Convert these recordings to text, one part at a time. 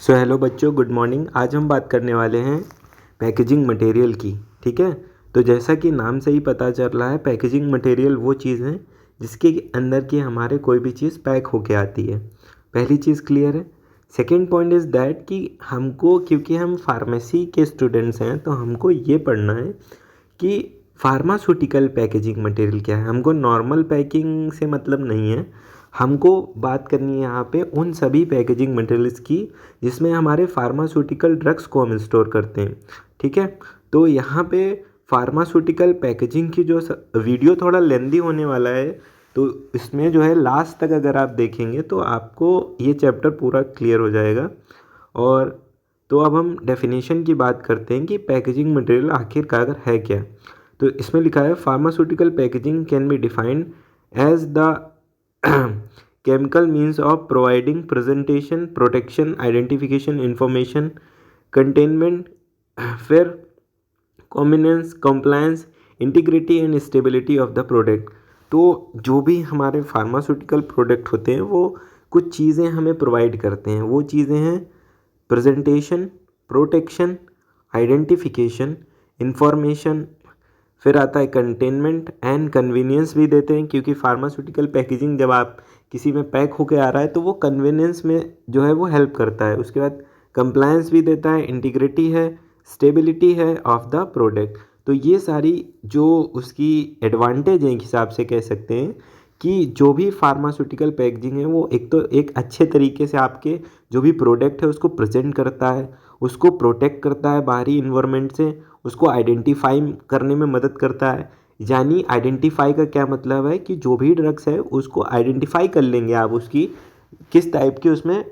So hello बच्चों, good morning. आज हम बात करने वाले हैं पैकेजिंग मटेरियल की। ठीक है, तो जैसा कि नाम से ही पता चल रहा है, पैकेजिंग मटेरियल वो चीज़ है जिसके अंदर की हमारे कोई भी चीज़ पैक होके आती है। पहली चीज़ क्लियर है। सेकेंड पॉइंट इज़ दैट कि हमको, क्योंकि हम फार्मेसी के स्टूडेंट्स हैं, तो हमको ये पढ़ना है कि फार्मास्यूटिकल पैकेजिंग मटेरियल क्या है। हमको नॉर्मल पैकिंग से मतलब नहीं है, हमको बात करनी है यहाँ पे उन सभी पैकेजिंग मटेरियल्स की जिसमें हमारे फार्मास्यूटिकल ड्रग्स को हम स्टोर करते हैं। ठीक है, तो यहाँ पे फार्मास्यूटिकल पैकेजिंग की जो वीडियो थोड़ा लेंदी होने वाला है, तो इसमें जो है लास्ट तक अगर आप देखेंगे तो आपको ये चैप्टर पूरा क्लियर हो जाएगा। और तो अब हम डेफिनेशन की बात करते हैं कि पैकेजिंग मटेरियल आखिरकार है क्या। तो इसमें लिखा है pharmaceutical packaging can be defined as the chemical means of providing presentation, protection, identification, information, containment, फिर convenience, compliance, integrity and stability of the product। तो जो भी हमारे फार्मास्यूटिकल प्रोडक्ट होते हैं वो कुछ चीज़ें हमें प्रोवाइड करते हैं। वो चीज़ें हैं प्रेजेंटेशन, प्रोटेक्शन, आइडेंटिफिकेशन, इंफॉर्मेशन, फिर आता है कंटेनमेंट एंड कन्वीनियंस भी देते हैं, क्योंकि फार्मास्यूटिकल पैकेजिंग जब आप किसी में पैक होके आ रहा है तो वो कन्वीनियंस में जो है वो हेल्प करता है। उसके बाद कंप्लायंस भी देता है, इंटीग्रिटी है, स्टेबिलिटी है ऑफ द प्रोडक्ट। तो ये सारी जो उसकी एडवांटेज है, एक हिसाब से कह सकते हैं कि जो भी फार्मास्यूटिकल पैकेजिंग है वो एक तो एक अच्छे तरीके से आपके जो भी प्रोडक्ट है उसको प्रेजेंट करता है, उसको प्रोटेक्ट करता है बाहरी इन्वायरमेंट से, उसको आइडेंटिफाई करने में मदद करता है। यानी आइडेंटिफाई का क्या मतलब है कि जो भी ड्रग्स है उसको आइडेंटिफाई कर लेंगे आप, उसकी किस टाइप की उसमें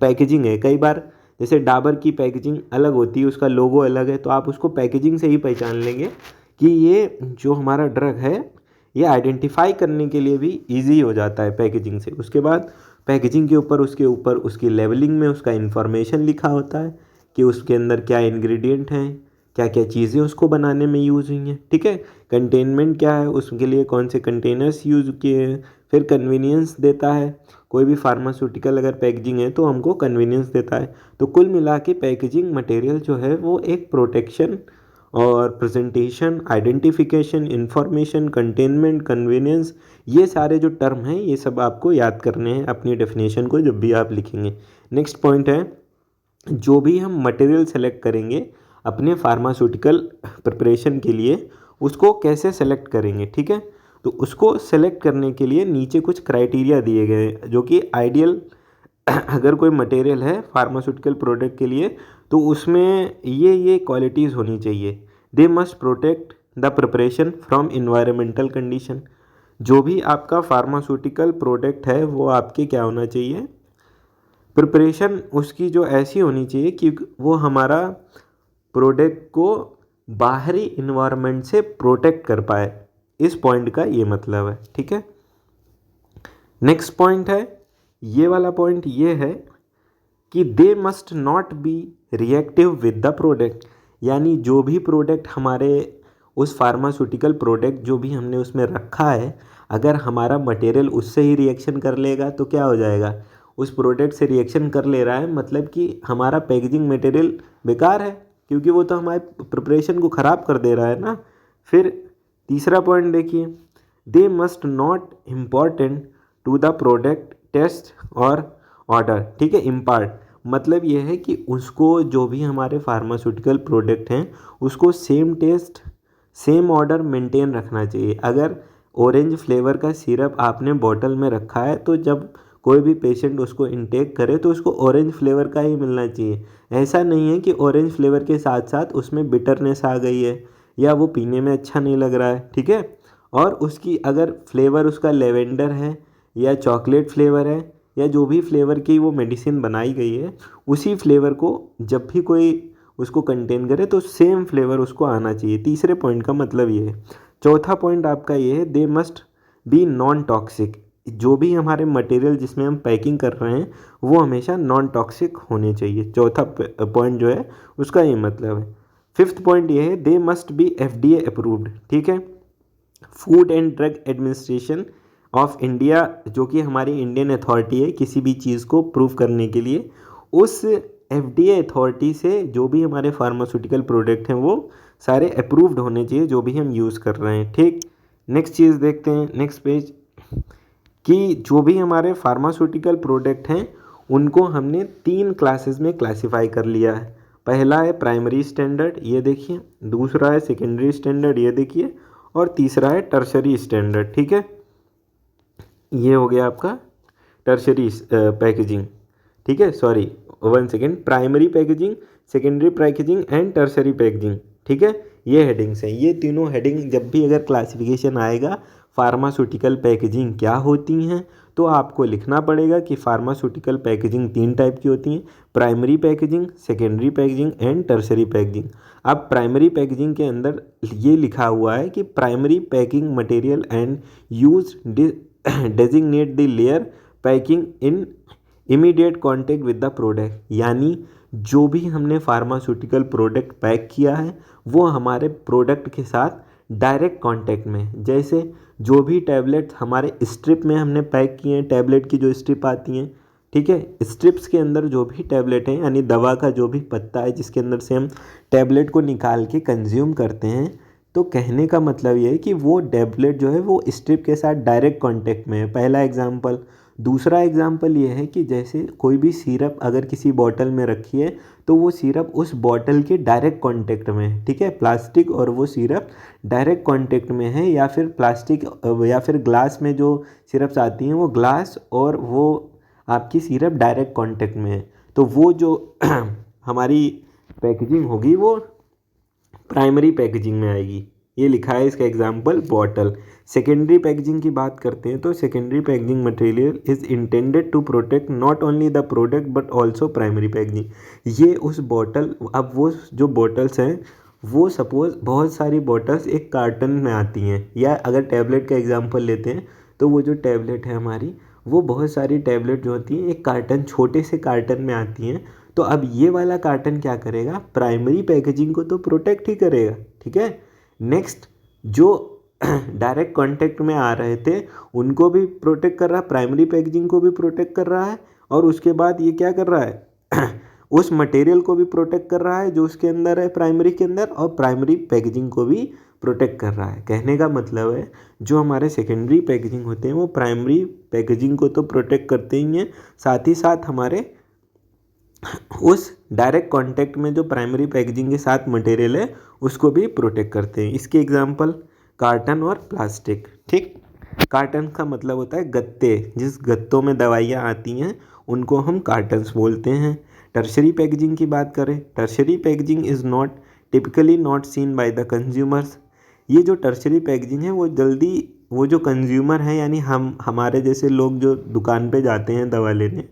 पैकेजिंग है। कई बार जैसे डाबर की पैकेजिंग अलग होती है, उसका लोगो अलग है, तो आप उसको पैकेजिंग से ही पहचान लेंगे कि ये जो हमारा ड्रग है ये आइडेंटिफाई करने के लिए भी ईजी हो जाता है पैकेजिंग से। उसके बाद पैकेजिंग के ऊपर उसकी लेबलिंग में उसका इन्फॉर्मेशन लिखा होता है कि उसके अंदर क्या इंग्रेडिएंट हैं, क्या क्या चीज़ें उसको बनाने में यूज़ हुई हैं। ठीक है, कंटेनमेंट क्या है, उसके लिए कौन से कंटेनर्स यूज़ किए हैं। फिर कन्वीनियंस देता है, कोई भी फार्मास्यूटिकल अगर पैकेजिंग है तो हमको कन्वीनियंस देता है। तो कुल मिला के पैकेजिंग मटेरियल जो है वो एक प्रोटेक्शन और presentation, identification, information, containment, convenience, ये सारे जो टर्म हैं ये सब आपको याद करने हैं अपनी डेफिनेशन को जब भी आप लिखेंगे। नेक्स्ट पॉइंट है, जो भी हम मटेरियल सेलेक्ट करेंगे अपने फार्मास्यूटिकल प्रिपरेशन के लिए उसको कैसे सेलेक्ट करेंगे। ठीक है, तो उसको सेलेक्ट करने के लिए नीचे कुछ क्राइटेरिया दिए गए हैं जो कि आइडियल अगर कोई मटेरियल है फार्मास्यूटिकल प्रोडक्ट के लिए तो उसमें ये क्वालिटीज़ होनी चाहिए। They must protect the preparation from environmental condition. जो भी आपका फार्मास्यूटिकल प्रोडक्ट है वो आपके क्या होना चाहिए, प्रिपरेशन उसकी जो ऐसी होनी चाहिए कि वो हमारा प्रोडक्ट को बाहरी इन्वायरमेंट से प्रोटेक्ट कर पाए। इस पॉइंट का ये मतलब है। ठीक है, नेक्स्ट पॉइंट है, ये वाला पॉइंट ये है कि दे must not be reactive with the product. यानी जो भी प्रोडक्ट हमारे उस फार्मास्यूटिकल प्रोडक्ट जो भी हमने उसमें रखा है, अगर हमारा मटेरियल उससे ही रिएक्शन कर लेगा तो क्या हो जाएगा, उस प्रोडक्ट से रिएक्शन कर ले रहा है मतलब कि हमारा पैकेजिंग मटेरियल बेकार है, क्योंकि वो तो हमारे प्रिपरेशन को ख़राब कर दे रहा है ना। फिर तीसरा पॉइंट देखिए, they must not important to the product test और ऑर्डर। ठीक है, इम्पार्ट मतलब ये है कि उसको जो भी हमारे फार्मास्यूटिकल प्रोडक्ट हैं उसको same test same order maintain रखना चाहिए। अगर ऑरेंज फ्लेवर का सिरप आपने बॉटल में रखा है तो जब कोई भी पेशेंट उसको इनटेक करे तो उसको ऑरेंज फ्लेवर का ही मिलना चाहिए। ऐसा नहीं है कि ऑरेंज फ्लेवर के साथ साथ उसमें बिटरनेस आ गई है या वो पीने में अच्छा नहीं लग रहा है। ठीक है, और उसकी अगर फ्लेवर उसका लेवेंडर है या चॉकलेट फ्लेवर है या जो भी फ्लेवर की वो मेडिसिन बनाई गई है, उसी फ्लेवर को जब भी कोई उसको कंटेन करे तो सेम फ्लेवर उसको आना चाहिए। तीसरे पॉइंट का मतलब ये है। चौथा पॉइंट आपका ये है, they must be non toxic. जो भी हमारे मटेरियल जिसमें हम पैकिंग कर रहे हैं वो हमेशा नॉन टॉक्सिक होने चाहिए। चौथा पॉइंट जो है उसका ये मतलब है। फिफ्थ पॉइंट ये है, they must be FDA approved. ठीक है, food and drug administration of India जो कि हमारी इंडियन अथॉरिटी है किसी भी चीज़ को प्रूव करने के लिए, उस FDA अथॉरिटी से जो भी हमारे फार्मास्यूटिकल प्रोडक्ट हैं वो सारे अप्रूव्ड होने चाहिए जो भी हम यूज़ कर रहे हैं। ठीक, नेक्स्ट चीज़ देखते हैं, नेक्स्ट पेज, कि जो भी हमारे फार्मास्यूटिकल प्रोडक्ट हैं उनको हमने 3 क्लासेस में क्लासिफाई कर लिया है। पहला है प्राइमरी स्टैंडर्ड, ये देखिए, दूसरा है सेकेंडरी स्टैंडर्ड, ये देखिए, और तीसरा है टर्शरी स्टैंडर्ड। ठीक है, ये हो गया आपका टर्शरी पैकेजिंग। ठीक है, sorry, one second, primary packaging, secondary packaging and tertiary packaging. ठीक है, ये हेडिंग्स हैं। ये तीनों हेडिंग जब भी अगर क्लासिफिकेशन आएगा फार्मास्यूटिकल पैकेजिंग क्या होती हैं, तो आपको लिखना पड़ेगा कि फार्मास्यूटिकल पैकेजिंग 3 टाइप की होती हैं, primary packaging, secondary packaging and tertiary packaging. अब प्राइमरी पैकेजिंग के अंदर ये लिखा हुआ है कि primary packing material and use designate the layer packing in immediate contact with the product, यानी जो भी हमने फार्मास्यूटिकल प्रोडक्ट पैक किया है वो हमारे प्रोडक्ट के साथ डायरेक्ट कांटेक्ट में, जैसे जो भी टैबलेट हमारे स्ट्रिप में हमने पैक किए हैं, टैबलेट की जो स्ट्रिप आती हैं, ठीक है, स्ट्रिप्स के अंदर जो भी टैबलेट हैं, यानी दवा का जो भी पत्ता है जिसके अंदर से हम टैबलेट को निकाल के कंज्यूम करते हैं, तो कहने का मतलब ये है कि वो टैबलेट जो है वो स्ट्रिप के साथ डायरेक्ट कांटेक्ट में है, पहला एग्जांपल। दूसरा एग्जांपल ये है कि जैसे कोई भी सिरप अगर किसी बॉटल में रखी है तो वो सिरप उस बॉटल के डायरेक्ट कांटेक्ट में है, ठीक है, प्लास्टिक और वो सिरप डायरेक्ट कांटेक्ट में है, या फिर प्लास्टिक या फिर ग्लास में जो सिरप्स आती हैं वो ग्लास और वो आपकी सिरप डायरेक्ट कांटेक्ट में है, तो वो जो हमारी पैकेजिंग होगी वो प्राइमरी पैकेजिंग में आएगी। ये लिखा है इसका एग्जांपल बॉटल। सेकेंडरी पैकेजिंग की बात करते हैं तो secondary packaging material is intended to protect not only the product but also primary packaging. ये उस बॉटल, अब वो जो बॉटल्स हैं वो सपोज़ बहुत सारी बॉटल्स एक कार्टन में आती हैं, या अगर टैबलेट का एग्जांपल लेते हैं तो वो जो टैबलेट है हमारी, वो बहुत सारी टैबलेट जो होती हैं एक कार्टन, छोटे से कार्टन में आती हैं। तो अब ये वाला कार्टन क्या करेगा, प्राइमरी पैकेजिंग को तो प्रोटेक्ट ही करेगा। ठीक है, नेक्स्ट, जो डायरेक्ट कांटेक्ट में आ रहे थे उनको भी प्रोटेक्ट कर रहा है, प्राइमरी पैकेजिंग को भी प्रोटेक्ट कर रहा है, और उसके बाद ये क्या कर रहा है उस मटेरियल को भी प्रोटेक्ट कर रहा है जो उसके अंदर है प्राइमरी के अंदर, और प्राइमरी पैकेजिंग को भी प्रोटेक्ट कर रहा है। कहने का मतलब है जो हमारे सेकेंडरी पैकेजिंग होते हैं वो प्राइमरी पैकेजिंग को तो प्रोटेक्ट करते ही हैं, साथ ही साथ हमारे उस डायरेक्ट कांटेक्ट में जो प्राइमरी पैकेजिंग के साथ मटेरियल है उसको भी प्रोटेक्ट करते हैं। इसके एग्जांपल कार्टन और प्लास्टिक। ठीक, कार्टन का मतलब होता है गत्ते, जिस गत्तों में दवाइयाँ आती हैं उनको हम कार्टन्स बोलते हैं। टर्शरी पैकेजिंग की बात करें, tertiary packaging is not typically not seen by the consumers. ये जो टर्शरी पैकेजिंग है वो जल्दी, वो जो कंज्यूमर हैं यानी हमारे जैसे लोग जो दुकान पे जाते हैं दवा लेने,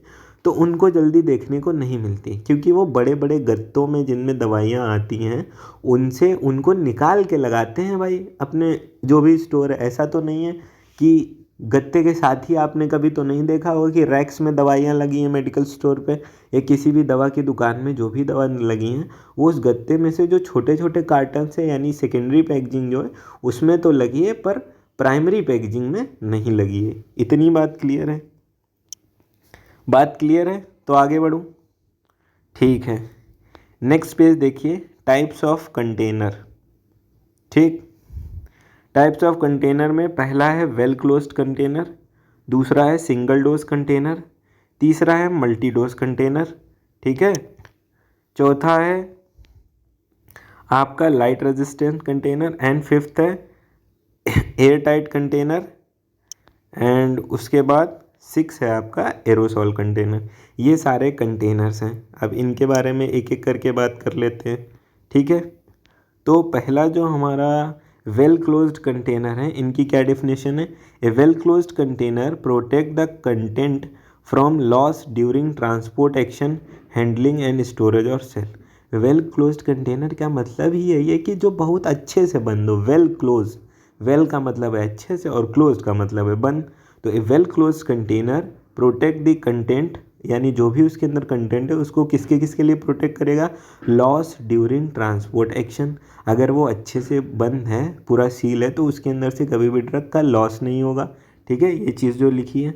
तो उनको जल्दी देखने को नहीं मिलती, क्योंकि वो बड़े बड़े गत्तों में जिनमें दवाइयाँ आती हैं उनसे उनको निकाल के लगाते हैं भाई अपने जो भी स्टोर है। ऐसा तो नहीं है कि गत्ते के साथ ही आपने कभी तो नहीं देखा होगा कि रैक्स में दवाइयाँ लगी हैं मेडिकल स्टोर पे या किसी भी दवा की दुकान में जो भी दवा लगी हैं वो उस गत्ते में से जो छोटे छोटे कार्टन से, यानी सेकेंडरी पैकेजिंग जो है उसमें तो लगी है पर प्राइमरी पैकेजिंग में नहीं लगी है। इतनी बात क्लियर है? बात क्लियर है तो आगे बढ़ूँ। ठीक है, नेक्स्ट पेज देखिए, टाइप्स ऑफ कंटेनर। ठीक, टाइप्स ऑफ कंटेनर में पहला है वेल क्लोज्ड कंटेनर, दूसरा है सिंगल डोज कंटेनर, तीसरा है मल्टी डोज कंटेनर। ठीक है, चौथा है आपका light resistant container, and fifth है एयर टाइट कंटेनर, एंड उसके बाद 6 है आपका एरोसॉल कंटेनर। ये सारे कंटेनर्स हैं। अब इनके बारे में एक एक करके बात कर लेते हैं। ठीक है, तो पहला जो हमारा वेल क्लोज्ड कंटेनर है, इनकी क्या डेफिनेशन है? A well closed container protect the content from loss during transportation, handling and storage or sale. Well closed container का मतलब ही यही है कि जो बहुत अच्छे से बंद हो। वेल क्लोज, वेल का मतलब है अच्छे से और क्लोज का मतलब है बंद। तो a well close container protect the content, यानी जो भी उसके अंदर कंटेंट है उसको किसके किसके लिए प्रोटेक्ट करेगा? Loss during transport action. अगर वो अच्छे से बंद है, पूरा सील है, तो उसके अंदर से कभी भी ड्रग का लॉस नहीं होगा। ठीक है, ये चीज़ जो लिखी है,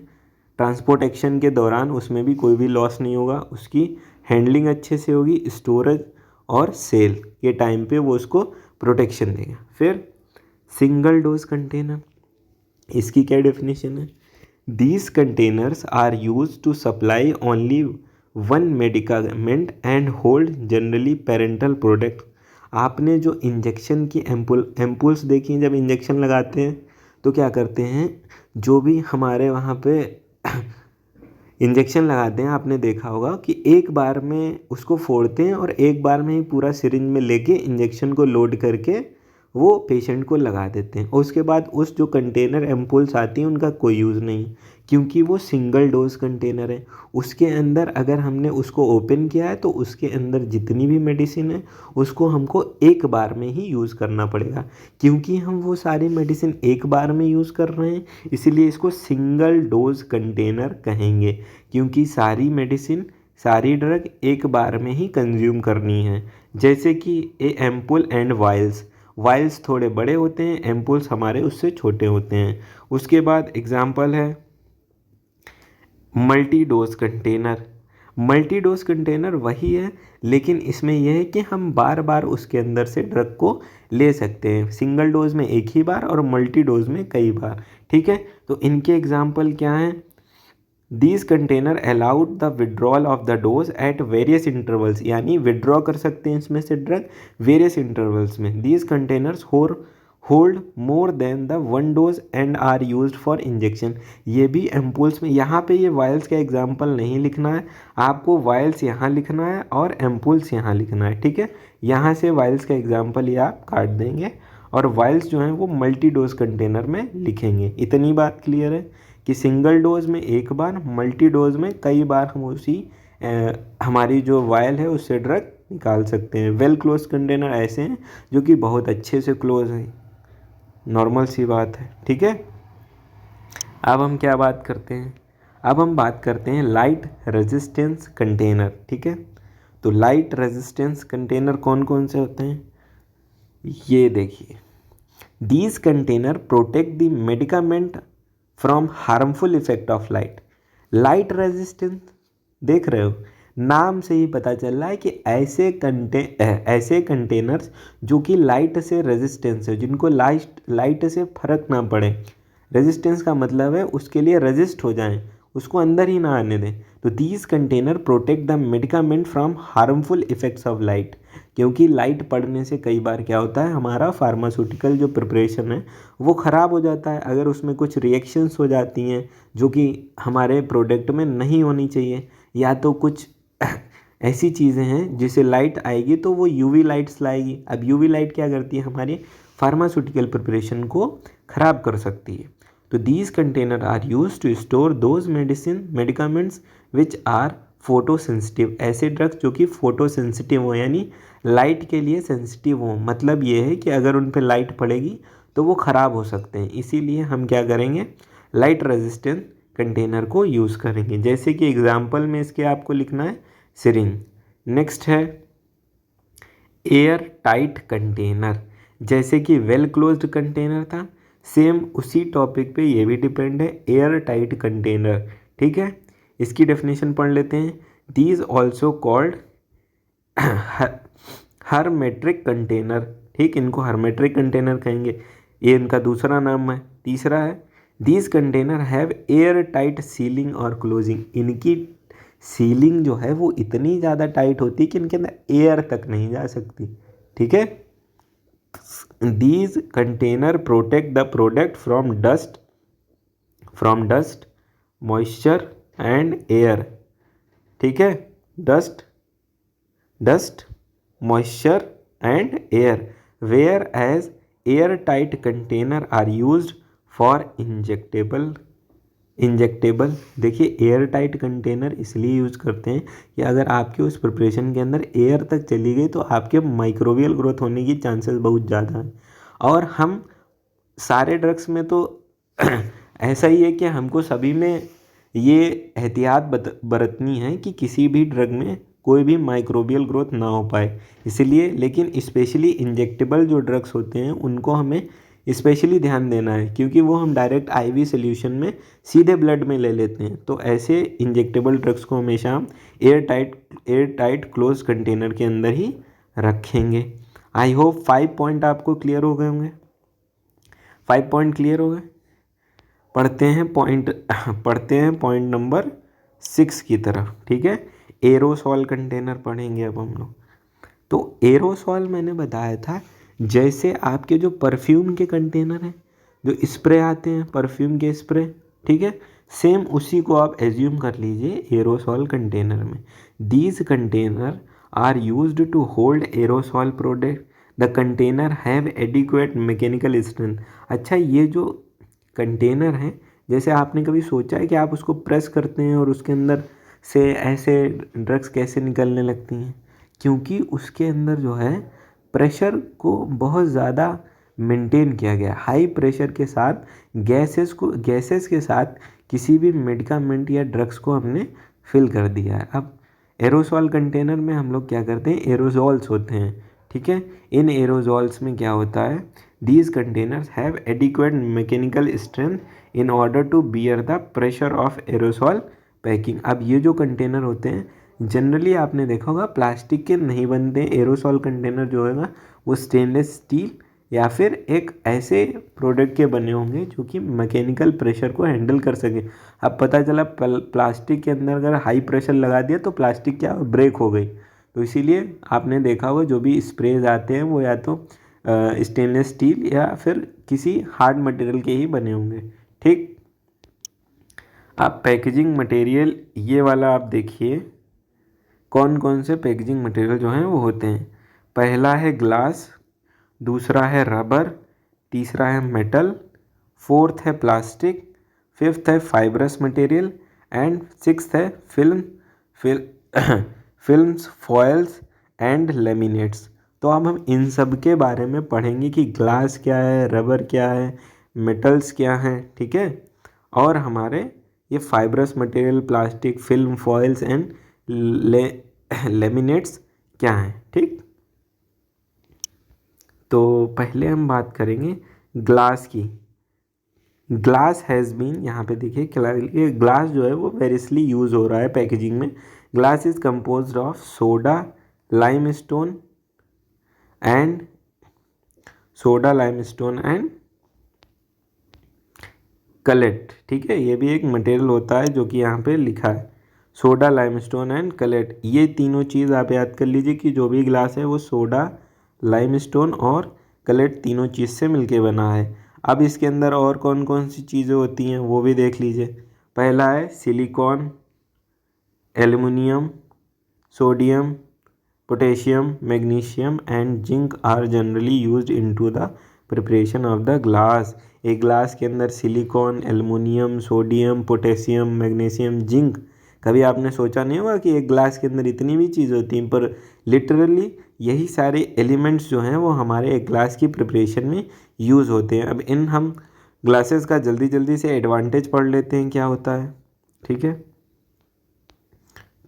ट्रांसपोर्ट एक्शन के दौरान उसमें भी कोई भी लॉस नहीं होगा। उसकी हैंडलिंग अच्छे से होगी, स्टोरेज और सेल के टाइम पे वो उसको प्रोटेक्शन देगा। फिर सिंगल डोज कंटेनर, इसकी क्या डेफिनेशन है? These containers are use to supply only one medicament and hold generally parenteral product. आपने जो इंजेक्शन की एम्पुल्स देखी हैं, जब इंजेक्शन लगाते हैं तो क्या करते हैं, जो भी हमारे वहाँ पे इंजेक्शन लगाते हैं आपने देखा होगा कि एक बार में उसको फोड़ते हैं और एक बार में ही पूरा सिरिंज में लेके इंजेक्शन को लोड करके वो पेशेंट को लगा देते हैं। और उसके बाद उस जो कंटेनर एम्पुल्स आती हैं उनका कोई यूज़ नहीं, क्योंकि वो सिंगल डोज कंटेनर है। उसके अंदर अगर हमने उसको ओपन किया है तो उसके अंदर जितनी भी मेडिसिन है उसको हमको एक बार में ही यूज़ करना पड़ेगा। क्योंकि हम वो सारी मेडिसिन एक बार में यूज़ कर रहे हैं इसीलिए इसको सिंगल डोज कंटेनर कहेंगे, क्योंकि सारी मेडिसिन, सारी ड्रग एक बार में ही कंज्यूम करनी है। जैसे कि ए एम्पुल एंड वायल्स, वायल्स थोड़े बड़े होते हैं, एम्पुल्स हमारे उससे छोटे होते हैं। उसके बाद एग्जाम्पल है multi dose container. Multi dose container वही है, लेकिन इसमें यह है कि हम बार बार उसके अंदर से ड्रग को ले सकते हैं, सिंगल डोज में एक ही बार और मल्टी डोज में कई बार। ठीक है, तो इनके एग्जाम्पल क्या हैं? These container allowed the withdrawal of the dose at various intervals, यानी विड्रॉ कर सकते हैं इसमें से ड्रग वेरियस इंटरवल्स में। These containers hold more than the one dose and are used for injection. ये भी एम्पुल्स में, यहाँ पे ये वायल्स का एग्जाम्पल नहीं लिखना है, आपको वायल्स यहाँ लिखना है और एम्पुल्स यहाँ लिखना है। ठीक है, यहाँ से वायल्स का एग्जाम्पल ये आप काट देंगे और वायल्स जो हैं वो मल्टी डोज कंटेनर में लिखेंगे। इतनी बात क्लियर है कि सिंगल डोज में एक बार, मल्टी डोज में कई बार हम उसी हमारी जो वायल है उससे ड्रग निकाल सकते हैं। वेल क्लोज कंटेनर ऐसे हैं जो कि बहुत अच्छे से क्लोज हैं, नॉर्मल सी बात है। ठीक है, अब हम क्या बात करते हैं? अब हम बात करते हैं लाइट रेजिस्टेंस कंटेनर। ठीक है, तो लाइट रेजिस्टेंस कंटेनर कौन कौन से होते हैं? ये देखिए, these container protect the medicament from harmful effect of light. Light resistance, देख रहे हो, नाम से ही पता चल रहा है कि ऐसे कंटेनर्स जो कि लाइट से रेजिस्टेंस है, जिनको लाइट से फर्क ना पड़े। रेजिस्टेंस का मतलब है उसके लिए रेजिस्ट हो जाएं, उसको अंदर ही ना आने दें। तो these container protect the medicament from harmful effects of light, क्योंकि लाइट पड़ने से कई बार क्या होता है, हमारा फार्मास्यूटिकल जो प्रिपरेशन है वो ख़राब हो जाता है। अगर उसमें कुछ रिएक्शंस हो जाती हैं जो कि हमारे प्रोडक्ट में नहीं होनी चाहिए, या तो कुछ ऐसी चीज़ें हैं जिसे लाइट आएगी तो वो यूवी लाइट्स लाएगी। अब यूवी लाइट क्या करती है, हमारी फार्मास्यूटिकल प्रिपरेशन को ख़राब कर सकती है। तो these container are use to store those medicaments which are photo sensitive. ऐसे ड्रग्स जो कि फोटो सेंसिटिव हो, यानी लाइट के लिए सेंसिटिव हो। मतलब ये है कि अगर उन पर लाइट पड़ेगी तो वो ख़राब हो सकते हैं, इसीलिए हम क्या करेंगे, लाइट रेजिस्टेंट कंटेनर को यूज़ करेंगे। जैसे कि एग्जाम्पल में इसके आपको लिखना है सिरिंज। नेक्स्ट है एयर टाइट कंटेनर। जैसे कि वेल क्लोज्ड कंटेनर था, सेम उसी टॉपिक पे ये भी डिपेंड है, एयर टाइट कंटेनर। ठीक है, इसकी डेफिनेशन पढ़ लेते हैं। These also called hermetic container. ठीक, इनको हर्मेट्रिक कंटेनर कहेंगे, ये इनका दूसरा नाम है। तीसरा है these container have air tight ceiling और क्लोजिंग। इनकी सीलिंग जो है वो इतनी ज़्यादा टाइट होती है कि इनके अंदर एयर तक नहीं जा सकती। ठीक है, these container protect the product from dust moisture and air. ठीक है, dust moisture and air, where as air tight container are used for injectable. देखिए, एयर टाइट कंटेनर इसलिए यूज़ करते हैं कि अगर आपके उस प्रिपरेशन के अंदर एयर तक चली गई तो आपके माइक्रोबियल ग्रोथ होने की चांसेस बहुत ज़्यादा हैं। और हम सारे ड्रग्स में तो ऐसा ही है कि हमको सभी में ये एहतियात बरतनी है कि किसी भी ड्रग में कोई भी माइक्रोबियल ग्रोथ ना हो पाए, इसलिए। लेकिन स्पेशली इंजेक्टेबल जो ड्रग्स होते हैं उनको हमें स्पेशली ध्यान देना है, क्योंकि वो हम डायरेक्ट आईवी सोल्यूशन में सीधे ब्लड में ले लेते हैं। तो ऐसे इंजेक्टेबल ड्रग्स को हमेशा हम एयर टाइट क्लोज कंटेनर के अंदर ही रखेंगे। आई होप 5 पॉइंट आपको क्लियर हो गए होंगे। 5 पॉइंट क्लियर हो गए। पढ़ते हैं पॉइंट नंबर 6 की तरफ। ठीक है, एरोसॉल कंटेनर पढ़ेंगे अब हम लोग। तो एरोसॉल मैंने बताया था, जैसे आपके जो परफ्यूम के कंटेनर हैं, जो स्प्रे आते हैं परफ्यूम के स्प्रे, ठीक है, सेम उसी को आप एज्यूम कर लीजिए एरोसॉल कंटेनर में। These container are used to hold aerosol product. The container have adequate mechanical strength. अच्छा, ये जो कंटेनर है, जैसे आपने कभी सोचा है कि आप उसको प्रेस करते हैं और उसके अंदर से ऐसे ड्रग्स कैसे निकलने लगती हैं? क्योंकि उसके अंदर जो है प्रेशर को बहुत ज़्यादा मेंटेन किया गया, हाई प्रेशर के साथ गैसेस के साथ किसी भी मेडिकामेंट या ड्रग्स को हमने फिल कर दिया है। अब एरोसॉल कंटेनर में हम लोग क्या करते हैं, एरोजॉल्स होते हैं। ठीक है, इन एरोजॉल्स में क्या होता है, these containers have adequate mechanical strength in order to bear the pressure of aerosol packing. अब ये जो कंटेनर होते हैं, जनरली आपने देखा होगा प्लास्टिक के नहीं बनते। एरोसॉल कंटेनर जो होगा वो स्टेनलेस स्टील या फिर एक ऐसे प्रोडक्ट के बने होंगे जो कि मैकेनिकल प्रेशर को हैंडल कर सके। अब पता चला प्लास्टिक के अंदर अगर हाई प्रेशर लगा दिया तो प्लास्टिक क्या ब्रेक हो गई। तो इसीलिए आपने देखा होगा जो भी स्प्रेज आते हैं वो या तो स्टेनलेस स्टील या फिर किसी हार्ड मटेरियल के ही बने होंगे। ठीक, अब पैकेजिंग मटेरियल ये वाला आप देखिए, कौन कौन से पैकेजिंग मटेरियल जो हैं वो होते हैं। पहला है ग्लास, दूसरा है रबर, तीसरा है मेटल, फोर्थ है प्लास्टिक, फिफ्थ है फाइब्रस मटेरियल एंड सिक्स्थ है फिल्म्स, फॉयल्स एंड लेमिनेट्स। तो अब हम इन सब के बारे में पढ़ेंगे कि ग्लास क्या है, रबर क्या है, मेटल्स क्या हैं। ठीक है, और हमारे ये fibrous material, plastic, film, foils and laminates क्या हैं। ठीक, तो पहले हम बात करेंगे ग्लास की। ग्लास हैज़ बीन, यहाँ पे देखिए ग्लास जो है वो वेरियसली यूज़ हो रहा है पैकेजिंग में। Glass is composed of soda limestone and cullet. ठीक है, ये भी एक मटेरियल होता है जो कि यहाँ पे लिखा है, सोडा लाइमस्टोन एंड कलेट। ये तीनों चीज़ आप याद कर लीजिए कि जो भी ग्लास है वो सोडा, लाइमस्टोन और कलेट तीनों चीज़ से मिलके बना है। अब इसके अंदर और कौन कौन सी चीज़ें होती हैं वो भी देख लीजिए। पहला है silicon, aluminium, sodium, potassium, magnesium and zinc are generally used into the preparation of the glass. एक ग्लास के अंदर silicon, aluminium, sodium, potassium, magnesium, zinc, कभी आपने सोचा नहीं होगा कि एक ग्लास के अंदर इतनी भी चीज़ होती हैं, पर लिटरली यही सारे एलिमेंट्स जो हैं वो हमारे एक ग्लास की प्रिपरेशन में यूज़ होते हैं। अब इन हम ग्लासेस का जल्दी जल्दी से एडवांटेज पढ़ लेते हैं क्या होता है। ठीक है,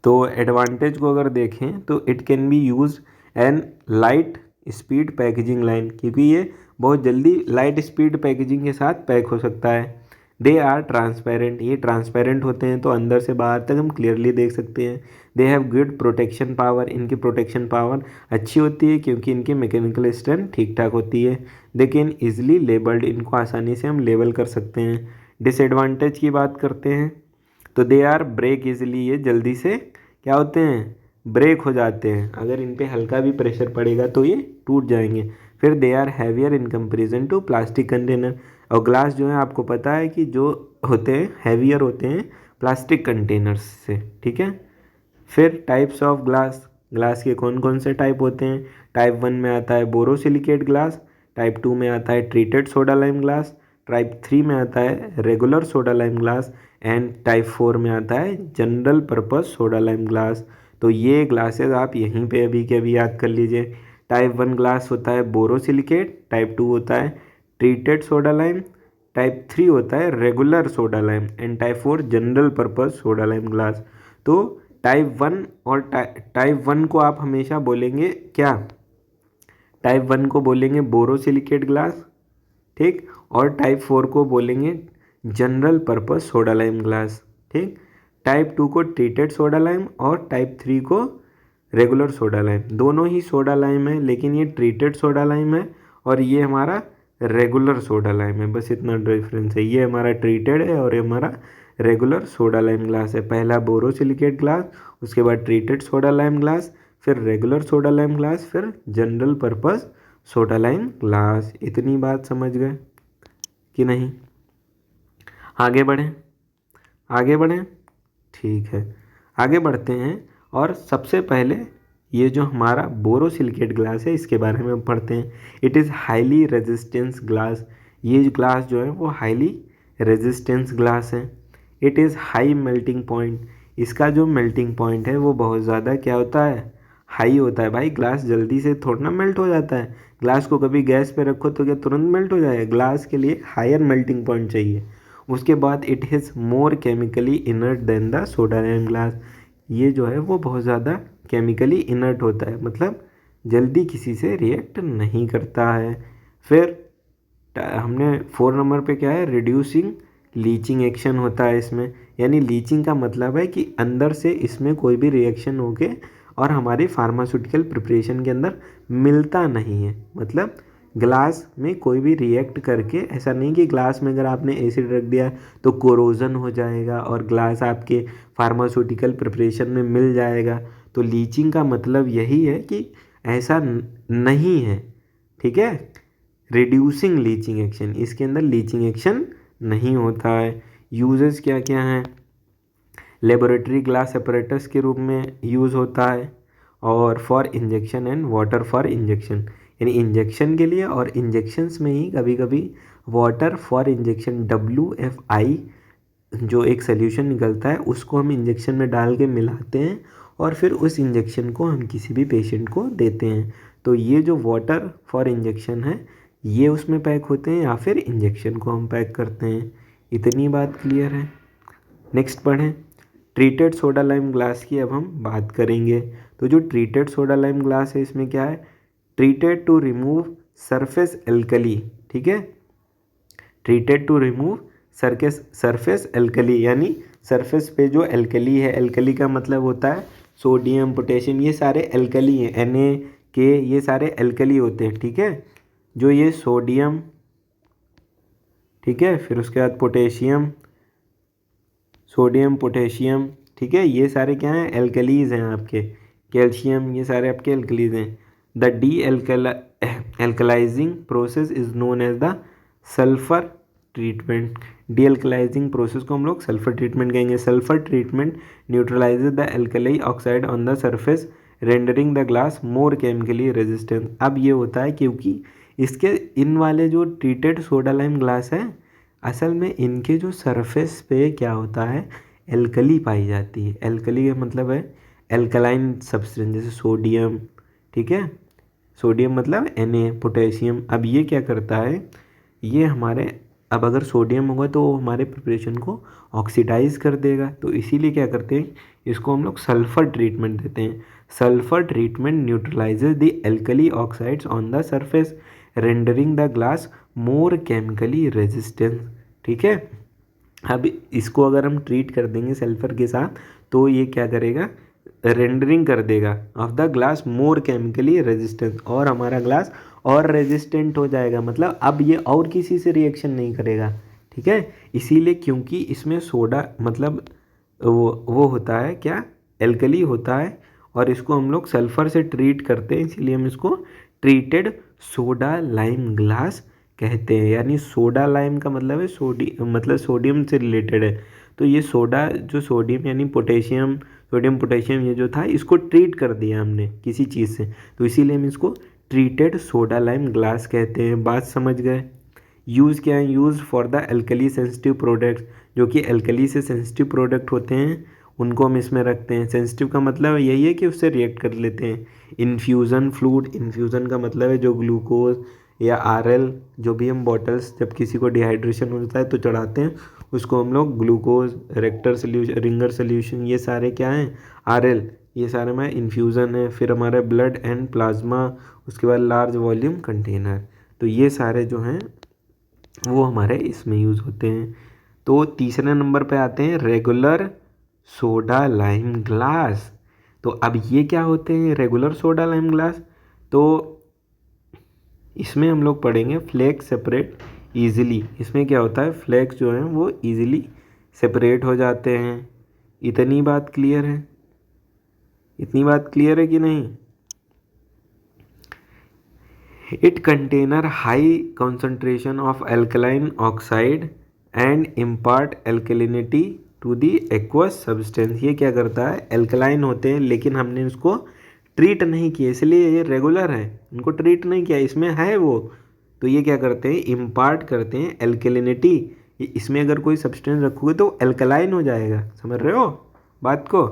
तो एडवांटेज को अगर देखें तो it can be use N light speed packaging line, क्योंकि ये बहुत जल्दी लाइट स्पीड पैकेजिंग के साथ पैक हो सकता है। दे आर ट्रांसपेरेंट, ये ट्रांसपेरेंट होते हैं तो अंदर से बाहर तक हम क्लियरली देख सकते हैं। They have good protection power, इनकी प्रोटेक्शन पावर अच्छी होती है क्योंकि इनकी मैकेनिकल स्ट्रेंथ ठीक ठाक होती है। दे कैन ईजिली लेबल्ड, इनको आसानी से हम लेबल कर सकते हैं। डिसएडवांटेज की बात करते हैं तो दे आर ब्रेक इजिली, ये जल्दी से क्या होते हैं, ब्रेक हो जाते हैं। अगर इन पे हल्का भी प्रेशर पड़ेगा तो ये टूट जाएंगे। फिर they are heavier in comparison to plastic container, और ग्लास जो है आपको पता है कि जो होते हैं हैवियर होते हैं प्लास्टिक कंटेनर्स से। ठीक है, फिर टाइप्स ऑफ ग्लास, ग्लास के कौन कौन से टाइप होते हैं। टाइप 1 में आता है बोरोसिलिकेट ग्लास, टाइप 2 में आता है treated soda lime glass, type 3 में आता है regular soda lime glass and type 4 में आता है general purpose soda lime glass. तो ये ग्लासेस आप यहीं पे अभी के अभी याद कर लीजिए। टाइप 1 ग्लास होता है बोरोसिलिकेट, टाइप 2 होता है ट्रीटेड सोडा लाइम, टाइप 3 होता है regular soda lime and type 4 general purpose soda lime glass. तो टाइप 1 और टाइप 1 को आप हमेशा बोलेंगे क्या, टाइप 1 को बोलेंगे बोरोसिलिकेट ग्लास। ठीक। और टाइप 4 को बोलेंगे general purpose soda lime glass, ठीक। टाइप 2 को ट्रीटेड सोडा लाइम और टाइप 3 को रेगुलर सोडा लाइम। दोनों ही सोडा लाइम है, लेकिन ये ट्रीटेड सोडा लाइम है और ये हमारा रेगुलर सोडा लाइम है, बस इतना डिफरेंस है। ये हमारा ट्रीटेड है और ये हमारा रेगुलर सोडा लाइम ग्लास है। पहला बोरोसिलिकेट ग्लास, उसके बाद ट्रीटेड सोडा लाइम ग्लास, फिर रेगुलर सोडा लाइम ग्लास, फिर general purpose soda lime glass. इतनी बात समझ गए कि नहीं? आगे बढ़ें, आगे बढ़ें, ठीक है। आगे बढ़ते हैं और सबसे पहले ये जो हमारा बोरोसिलिकेट ग्लास है इसके बारे में पढ़ते हैं। It is highly resistance glass. ये ग्लास जो है वो हाईली रेजिस्टेंस ग्लास है। It is high melting point. इसका जो मेल्टिंग पॉइंट है वो बहुत ज़्यादा क्या होता है? हाई होता है। भाई ग्लास जल्दी से थोड़ा ना मेल्ट हो जाता है। ग्लास को कभी गैस पे रखो तो क्या तुरंत मेल्ट हो जाएगा? ग्लास के लिए हायर मेल्टिंग पॉइंट चाहिए। उसके बाद it is more chemically inert than the soda lime glass. ये जो है वो बहुत ज़्यादा केमिकली इनर्ट होता है, मतलब जल्दी किसी से रिएक्ट नहीं करता है। फिर हमने 4 नंबर पे क्या है? रिड्यूसिंग लीचिंग एक्शन होता है इसमें। यानी लीचिंग का मतलब है कि अंदर से इसमें कोई भी रिएक्शन होके और हमारी फार्मास्यूटिकल प्रिपरेशन के अंदर मिलता नहीं है। मतलब ग्लास में कोई भी रिएक्ट करके, ऐसा नहीं कि ग्लास में अगर आपने एसिड रख दिया तो कोरोजन हो जाएगा और ग्लास आपके फार्मास्यूटिकल प्रिपरेशन में मिल जाएगा। तो लीचिंग का मतलब यही है कि ऐसा नहीं है, ठीक है। रिड्यूसिंग लीचिंग एक्शन, इसके अंदर लीचिंग एक्शन नहीं होता है। यूजेस क्या क्या हैं? लेबोरेटरी ग्लास सेपरेटर्स के रूप में यूज़ होता है और for injection and water for injection, यानी इंजेक्शन के लिए और इंजेक्शन्स में ही कभी कभी वाटर फॉर इंजेक्शन WFI जो एक सोल्यूशन निकलता है उसको हम इंजेक्शन में डाल के मिलाते हैं और फिर उस इंजेक्शन को हम किसी भी पेशेंट को देते हैं। तो ये जो वाटर फॉर इंजेक्शन है ये उसमें पैक होते हैं या फिर इंजेक्शन को हम पैक करते हैं। इतनी बात क्लियर है? नेक्स्ट पढ़ें। ट्रीटेड सोडा लाइम ग्लास की अब हम बात करेंगे। तो जो ट्रीटेड सोडा लाइम ग्लास है इसमें क्या है? Treated to remove surface alkali, ठीक है। Treated to remove surface alkali, यानी सरफेस पे जो एल्कली है, एल्कली का मतलब होता है सोडियम पोटेशियम, ये सारे एल्कली हैं, Na ये सारे एल्कली होते हैं, ठीक है। जो ये सोडियम, ठीक है, फिर उसके बाद पोटेशियम, सोडियम पोटेशियम, ठीक है, ये सारे क्या हैं? एल्कलीज हैं आपके। कैल्शियम, ये सारे आपके एल्कलीज हैं। The dealkalising process is known as the sulphur treatment. Dealkalising process को हम लोग सल्फर ट्रीटमेंट कहेंगे। Sulphur treatment neutralises the alkali oxide on the surface rendering the glass more chemically resistant. अब ये होता है क्योंकि इसके इन वाले जो ट्रीटेड सोडा लाइम ग्लास है असल में इनके जो सरफेस पे क्या होता है? एल्कली पाई जाती है। एल्कली का मतलब है एल्कलाइन सब्सटेंस, जैसे सोडियम, ठीक है। सोडियम मतलब Na, पोटेशियम। अब ये क्या करता है? ये हमारे, अब अगर सोडियम होगा तो वो हमारे प्रिपरेशन को ऑक्सीडाइज कर देगा, तो इसीलिए क्या करते हैं? इसको हम लोग सल्फर ट्रीटमेंट देते हैं। Sulphur treatment neutralises the alkali oxides on the surface rendering the glass more chemically resistance, ठीक है। अब इसको अगर हम ट्रीट कर देंगे सल्फर के साथ तो ये क्या करेगा? रेंडरिंग कर देगा of the glass more chemically resistance, और हमारा ग्लास और रेजिस्टेंट हो जाएगा। मतलब अब ये और किसी से रिएक्शन नहीं करेगा, ठीक है। इसीलिए क्योंकि इसमें सोडा मतलब वो होता है क्या? एल्कली होता है और इसको हम लोग सल्फर से ट्रीट करते हैं, इसीलिए हम इसको ट्रीटेड सोडा लाइम ग्लास कहते हैं। यानी सोडा लाइम का मतलब है मतलब सोडियम से रिलेटेड है। तो ये सोडा जो सोडियम यानी पोटेशियम, सोडियम पोटेशियम ये जो था इसको ट्रीट कर दिया हमने किसी चीज़ से, तो इसीलिए हम इसको ट्रीटेड सोडा लाइम ग्लास कहते हैं। बात समझ गए? यूज़ क्या है? Use for the alkali sensitive products, जो कि एल्कली से सेंसिटिव प्रोडक्ट होते हैं उनको हम इसमें रखते हैं। सेंसिटिव का मतलब यही है कि उससे रिएक्ट कर लेते हैं। इन्फ्यूज़न फ्लूइड, इन्फ्यूज़न का मतलब है जो ग्लूकोज या RL, जो भी हम बॉटल्स जब किसी को डिहाइड्रेशन होता है तो चढ़ाते हैं, उसको हम लोग ग्लूकोज, रेक्टर सोल्यूशन, रिंगर सोल्यूशन, ये सारे क्या हैं? RL, ये सारे में इन्फ्यूज़न है। फिर हमारे ब्लड एंड प्लाज्मा, उसके बाद लार्ज वॉल्यूम कंटेनर, तो ये सारे जो हैं वो हमारे इसमें यूज़ होते हैं। तो तीसरे नंबर पे आते हैं रेगुलर सोडा लाइम ग्लास। तो अब ये क्या होते हैं रेगुलर सोडा लाइम ग्लास? तो इसमें हम लोग पढ़ेंगे फ्लेक्स सेपरेट ईजिली। इसमें क्या होता है, फ्लेक्स जो हैं वो ईजिली सेपरेट हो जाते हैं। इतनी बात क्लियर है? इतनी बात क्लियर है कि नहीं? It container high concentration of alkaline oxide and impart alkalinity to the aqueous substance. ये क्या करता है, एल्कलाइन होते हैं लेकिन हमने उसको ट्रीट नहीं किया इसलिए ये रेगुलर है, इनको ट्रीट नहीं किया, इसमें है वो, तो ये क्या करते हैं, इम्पार्ट करते हैं एल्कलिनिटी। इसमें अगर कोई सब्सटेंस रखोगे तो एल्कलाइन हो जाएगा, समझ रहे हो बात को?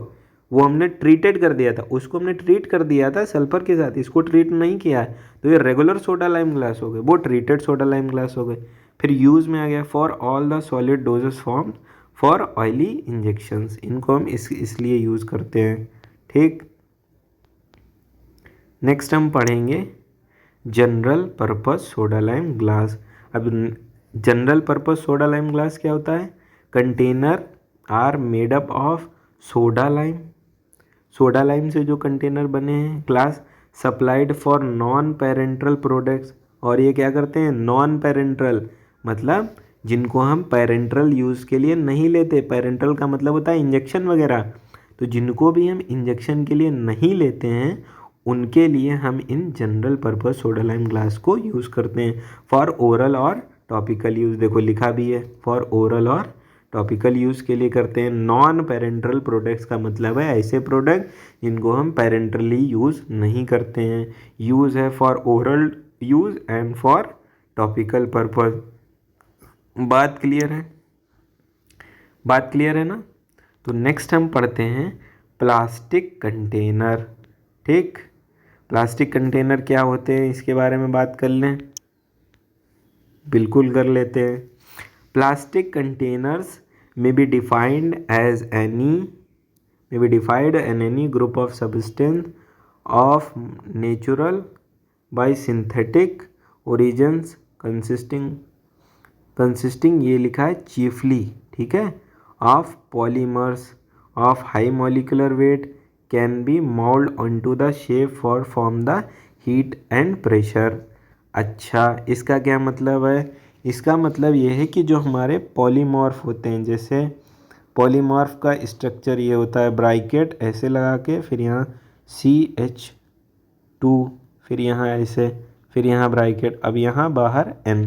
वो हमने ट्रीटेड कर दिया था, उसको हमने ट्रीट कर दिया था सल्फर के साथ, इसको ट्रीट नहीं किया है, तो ये रेगुलर सोडा लाइम ग्लास हो गए, वो ट्रीटेड सोडा लाइम ग्लास हो गए। फिर यूज़ में आ गया for all the solid doses form for oily injections. इनको हम इसलिए यूज़ करते हैं। ठीक, नेक्स्ट हम पढ़ेंगे general purpose soda lime glass. अब general purpose soda lime glass क्या होता है? Container are made up of soda lime. Soda lime से जो कंटेनर बने हैं glass supplied for non parenteral products. और ये क्या करते हैं, नॉन पेरेंट्रल मतलब जिनको हम पेरेंट्रल यूज़ के लिए नहीं लेते। पेरेंट्रल का मतलब होता है इंजेक्शन वगैरह, तो जिनको भी हम इंजेक्शन के लिए नहीं लेते हैं उनके लिए हम in general purpose soda lime glass को यूज़ करते हैं। फॉर ओरल और टॉपिकल यूज़, देखो लिखा भी है, फॉर ओरल और टॉपिकल यूज़ के लिए करते हैं। नॉन पेरेंट्रल प्रोडक्ट्स का मतलब है ऐसे प्रोडक्ट जिनको हम पेरेंट्रली यूज़ नहीं करते हैं। यूज़ है for oral use and for topical purpose. बात क्लियर है? बात क्लियर है ना? तो नेक्स्ट हम पढ़ते हैं प्लास्टिक कंटेनर। ठीक, प्लास्टिक कंटेनर क्या होते हैं इसके बारे में बात कर लें, बिल्कुल कर लेते हैं। Plastic containers may be defined as any group of substance of natural by synthetic origins consisting ये लिखा है chiefly, ठीक है, of polymers of high molecular weight can be molded onto the shape for from the heat and pressure। अच्छा, इसका क्या मतलब है? इसका मतलब ये है कि जो हमारे पॉलीमॉर्फ होते हैं, जैसे पॉलीमॉर्फ का स्ट्रक्चर ये होता है ब्रैकेट ऐसे लगा के, फिर यहाँ CH2, फिर यहाँ ऐसे, फिर यहाँ ब्रैकेट, अब यहाँ बाहर N।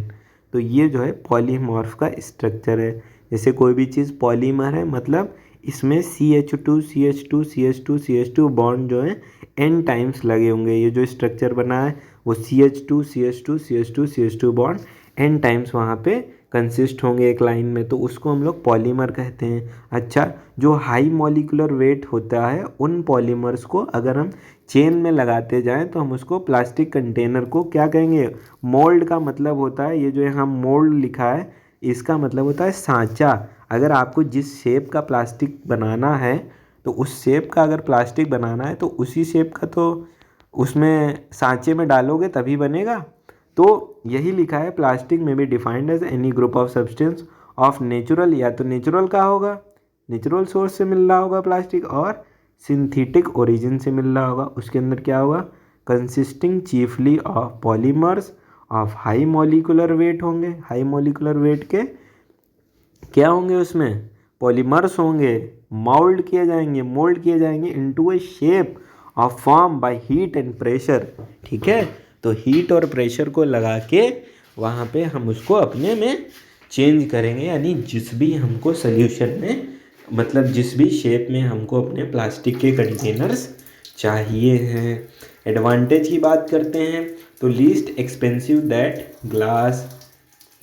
तो ये जो है पॉलीमॉर्फ का स्ट्रक्चर है। जैसे कोई भी चीज़ पॉलीमर है मतलब इसमें CH2 CH2 CH2 CH2 bond जो है N टाइम्स लगे होंगे। ये जो स्ट्रक्चर बना है वो CH2 CH2 CH2 CH2 bond N times वहाँ पे कंसिस्ट होंगे एक लाइन में, तो उसको हम लोग पॉलीमर कहते हैं। अच्छा, जो हाई मॉलिकुलर वेट होता है उन पॉलीमर्स को अगर हम चेन में लगाते जाएं तो हम उसको प्लास्टिक कंटेनर को क्या कहेंगे, मोल्ड का मतलब होता है, ये जो यहाँ मोल्ड लिखा है इसका मतलब होता है सांचा। अगर आपको जिस शेप का प्लास्टिक बनाना है तो उस शेप का अगर प्लास्टिक बनाना है तो उसी शेप का तो उसमें सांचे में डालोगे तभी बनेगा। तो यही लिखा है प्लास्टिक में भी defined as any group of substance of natural, या तो नेचुरल का होगा, नेचुरल सोर्स से मिल रहा होगा प्लास्टिक, और सिंथेटिक ओरिजिन से मिल रहा होगा। उसके अंदर क्या होगा, consisting chiefly of polymers of high molecular weight होंगे। हाई मॉलिकुलर वेट के क्या होंगे, उसमें पॉलीमर्स होंगे, मोल्ड किए जाएंगे into A shape of form by heat and pressure. ठीक है, तो हीट और प्रेशर को लगा के वहाँ पे हम उसको अपने में चेंज करेंगे, यानी जिस भी हमको सोल्यूशन में मतलब जिस भी शेप में हमको अपने प्लास्टिक के कंटेनर्स चाहिए हैं। एडवांटेज की बात करते हैं तो लीस्ट एक्सपेंसिव दैट ग्लास।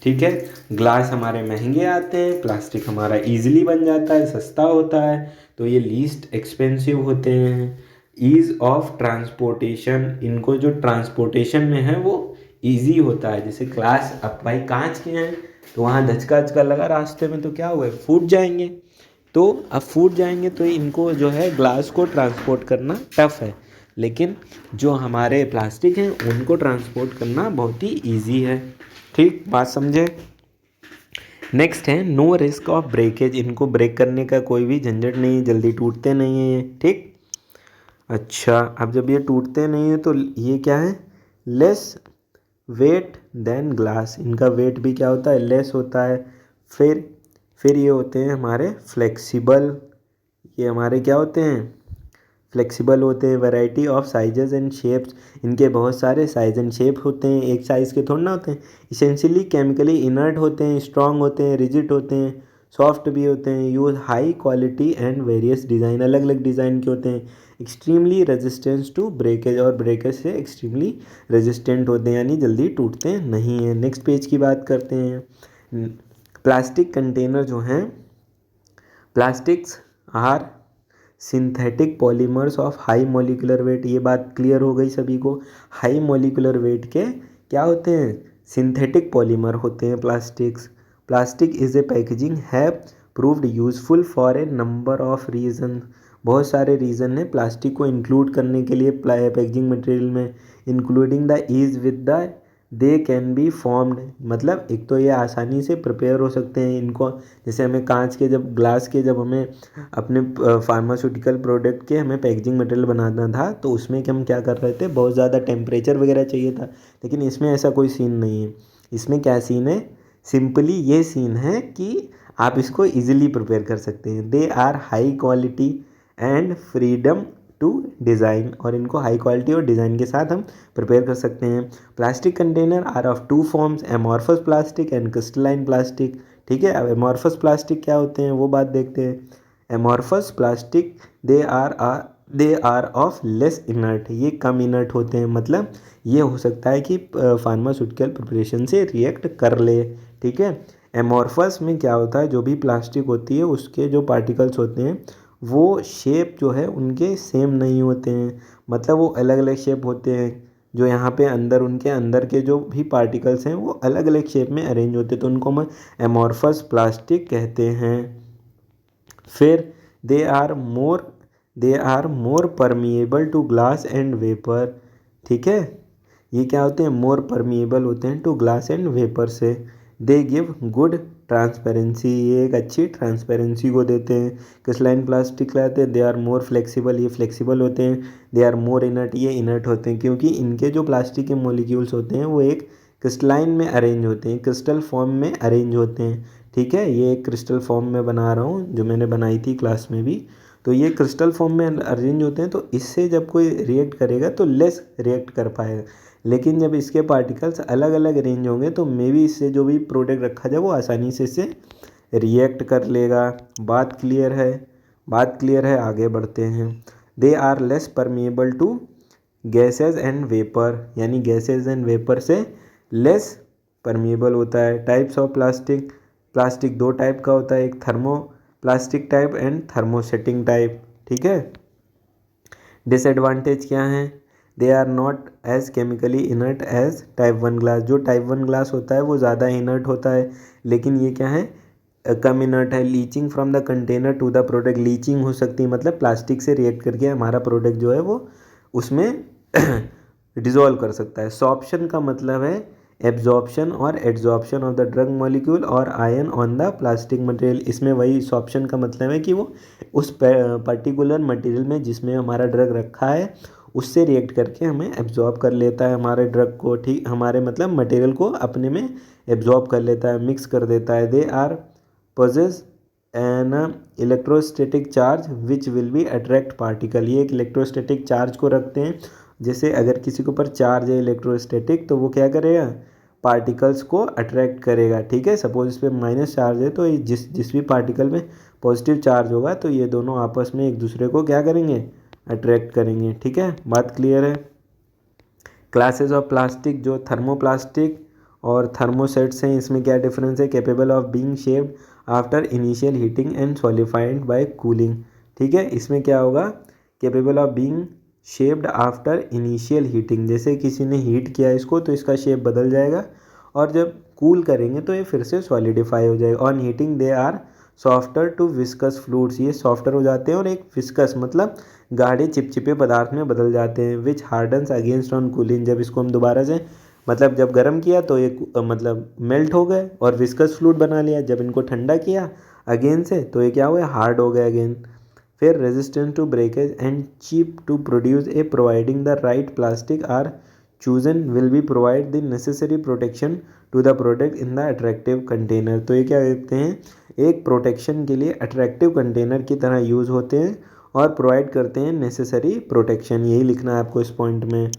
ठीक है, ग्लास हमारे महंगे आते हैं, प्लास्टिक हमारा इजीली बन जाता है, सस्ता होता है, तो ये लीस्ट एक्सपेंसिव होते हैं। ईज़ ऑफ ट्रांसपोर्टेशन, इनको जो ट्रांसपोर्टेशन में है वो इजी होता है। जैसे ग्लास अब भाई कांच के हैं तो वहाँ धचका लगा रास्ते में तो क्या हुआ, फूट जाएंगे, तो अब फूट जाएंगे तो इनको जो है ग्लास को ट्रांसपोर्ट करना टफ है, लेकिन जो हमारे प्लास्टिक हैं उनको ट्रांसपोर्ट करना बहुत ही ईजी है। ठीक, बात समझे? नेक्स्ट है नो रिस्क ऑफ ब्रेकेज, इनको ब्रेक करने का कोई भी झंझट नहीं है, जल्दी टूटते नहीं हैं ये, ठीक। अच्छा, अब जब ये टूटते नहीं है तो ये क्या है, लेस वेट देन ग्लास, इनका वेट भी क्या होता है, लेस होता है। फिर ये होते हैं हमारे फ्लेक्सिबल, ये हमारे क्या होते हैं, फ्लेक्सिबल होते हैं। Variety of sizes and shapes, इनके बहुत सारे साइज एंड शेप होते हैं, एक साइज़ के थोड़ा ना होते हैं। इसेंशियली केमिकली इनर्ट होते हैं, स्ट्रॉन्ग होते हैं, रिजिड होते हैं, सॉफ्ट भी होते हैं। Use high quality and various design, अलग अलग डिज़ाइन के होते हैं। एक्सट्रीमली रेजिस्टेंस टू ब्रेकेज, और ब्रेकेज से एक्सट्रीमली रेजिस्टेंट होते हैं, यानी जल्दी टूटते नहीं हैं। नेक्स्ट पेज की बात करते हैं। प्लास्टिक कंटेनर जो हैं, plastics are synthetic polymers of high molecular weight, ये बात क्लियर हो गई सभी को। हाई मॉलिक्यूलर वेट के क्या होते हैं, सिंथेटिक पॉलीमर होते हैं plastics. Plastic is a packaging have proved useful for a number of reason, बहुत सारे रीज़न है प्लास्टिक को इंक्लूड करने के लिए पैकेजिंग मटेरियल में, including the ease with the they can be formed, मतलब एक तो ये आसानी से प्रिपेयर हो सकते हैं इनको, जैसे हमें कांच के जब ग्लास के जब हमें अपने फार्मास्यूटिकल प्रोडक्ट के हमें पैकेजिंग मटेरियल बनाना था तो उसमें कि हम क्या कर रहे थे, बहुत ज़्यादा टेम्परेचर वगैरह चाहिए था, लेकिन इसमें ऐसा कोई सीन नहीं है। इसमें क्या सीन है, सिंपली ये सीन है कि आप इसको इजीली प्रिपेयर कर सकते हैं। They are high quality and freedom to design, और इनको हाई क्वालिटी और डिज़ाइन के साथ हम प्रिपेयर कर सकते हैं। Plastic container are of two forms, amorphous plastic and crystalline plastic, ठीक है। अब एमॉर्फस प्लास्टिक क्या होते हैं वो बात देखते हैं। Amorphous plastic they are of less inert, ये कम इनर्ट होते हैं, मतलब ये हो सकता है कि फार्मास्यूटिकल प्रिपरेशन से रिएक्ट कर ले, ठीक है। एमॉर्फस में क्या होता है, जो भी प्लास्टिक होती है उसके जो पार्टिकल्स होते हैं वो शेप जो है उनके सेम नहीं होते हैं, मतलब वो अलग अलग शेप होते हैं। जो यहाँ पे अंदर उनके अंदर के जो भी पार्टिकल्स हैं वो अलग अलग शेप में अरेंज होते हैं, तो उनको हम एमॉर्फस प्लास्टिक कहते हैं। फिर they are more permeable to glass and vapour, ठीक है। ये क्या होते हैं, मोर परमिएबल होते हैं टू ग्लास एंड वेपर से। दे गिव गुड ट्रांसपेरेंसी, ये एक अच्छी ट्रांसपेरेंसी को देते हैं। क्रिस्टलाइन प्लास्टिक लाते हैं, दे आर मोर फ्लेक्सिबल, ये फ्लेक्सिबल होते हैं। दे आर मोर इनर्ट, ये इनर्ट होते हैं, क्योंकि इनके जो प्लास्टिक के मॉलिक्यूल्स होते हैं वो एक क्रिस्टलाइन में अरेंज होते हैं, क्रिस्टल फॉर्म में अरेंज होते हैं, ठीक है। ये एक क्रिस्टल फॉर्म में बना रहा हूँ जो मैंने बनाई थी क्लास में भी, तो ये क्रिस्टल फॉर्म में अरेंज होते हैं, तो इससे जब कोई रिएक्ट करेगा तो लेस रिएक्ट कर पाएगा। लेकिन जब इसके पार्टिकल्स अलग अलग रेंज होंगे तो मे बी इससे जो भी प्रोडक्ट रखा जाए वो आसानी से इससे रिएक्ट कर लेगा। बात क्लियर है, बात क्लियर है, आगे बढ़ते हैं। They are less permeable to gases and vapour, यानी गैसेज एंड वेपर से लेस परमिएबल होता है। टाइप्स ऑफ प्लास्टिक, प्लास्टिक दो टाइप का होता है, एक thermoplastic type and thermosetting type, ठीक है। डिसएडवांटेज क्या हैं, they are not as chemically inert as type 1 glass, जो टाइप 1 ग्लास होता है वो ज़्यादा इनर्ट होता है, लेकिन ये क्या है, कम इनर्ट है। Leaching from the container to the product, leaching हो सकती है, मतलब प्लास्टिक से रिएक्ट करके हमारा प्रोडक्ट जो है वो उसमें डिज़ोल्व कर सकता है। सॉर्प्शन का मतलब है एब्जॉर्प्शन और adsorption of the drug molecule और ion on the plastic material, इसमें वही सॉर्प्शन का मतलब है कि वो उस पर्टिकुलर मटेरियल में जिसमें हमारा ड्रग रखा है उससे रिएक्ट करके हमें एब्जॉर्ब कर लेता है हमारे ड्रग को, ठीक, हमारे मतलब मटेरियल को अपने में एब्जॉर्ब कर लेता है, मिक्स कर देता है। They are possess an electrostatic charge which will be attract particle, ये एक इलेक्ट्रोस्टैटिक चार्ज को रखते हैं, जैसे अगर किसी के ऊपर चार्ज है इलेक्ट्रोस्टैटिक तो वो क्या करेगा, पार्टिकल्स को अट्रैक्ट करेगा, ठीक है। सपोज इस पर माइनस चार्ज है तो जिस भी पार्टिकल में पॉजिटिव चार्ज होगा तो ये दोनों आपस में एक दूसरे को क्या करेंगे, अट्रैक्ट करेंगे, ठीक है। बात क्लियर है। क्लासेस ऑफ प्लास्टिक, जो थर्मोप्लास्टिक और थर्मोसेट्स हैं, इसमें क्या डिफरेंस है, capable of being shaped after initial heating and solidified by cooling, ठीक है। इसमें क्या होगा, capable of being shaped after initial heating, जैसे किसी ने हीट किया इसको तो इसका शेप बदल जाएगा और जब कूल करेंगे तो ये फिर से सॉलिडिफाई हो जाएगा। On heating they are softer to viscous fluids, ये सॉफ्टर हो जाते हैं और एक विस्कस मतलब गाढ़े चिपचिपे पदार्थ में बदल जाते हैं। विच हार्डन्स अगेंस्ट ऑन कूलिंग, जब इसको हम दोबारा से मतलब जब गर्म किया तो एक मतलब मेल्ट हो गए और विस्कस फ्लूइड बना लिया। जब इनको ठंडा किया अगेन से तो ये क्या हुआ, हार्ड हो गए अगेन। फिर resistant to breakage and cheap to produce a providing the right plastic are chosen will be provide the necessary protection to the product in the attractive container. तो ये क्या कहते हैं, एक प्रोटेक्शन के लिए अट्रैक्टिव कंटेनर की तरह यूज़ होते हैं और प्रोवाइड करते हैं नेसेसरी प्रोटेक्शन। यही लिखना है आपको इस पॉइंट में।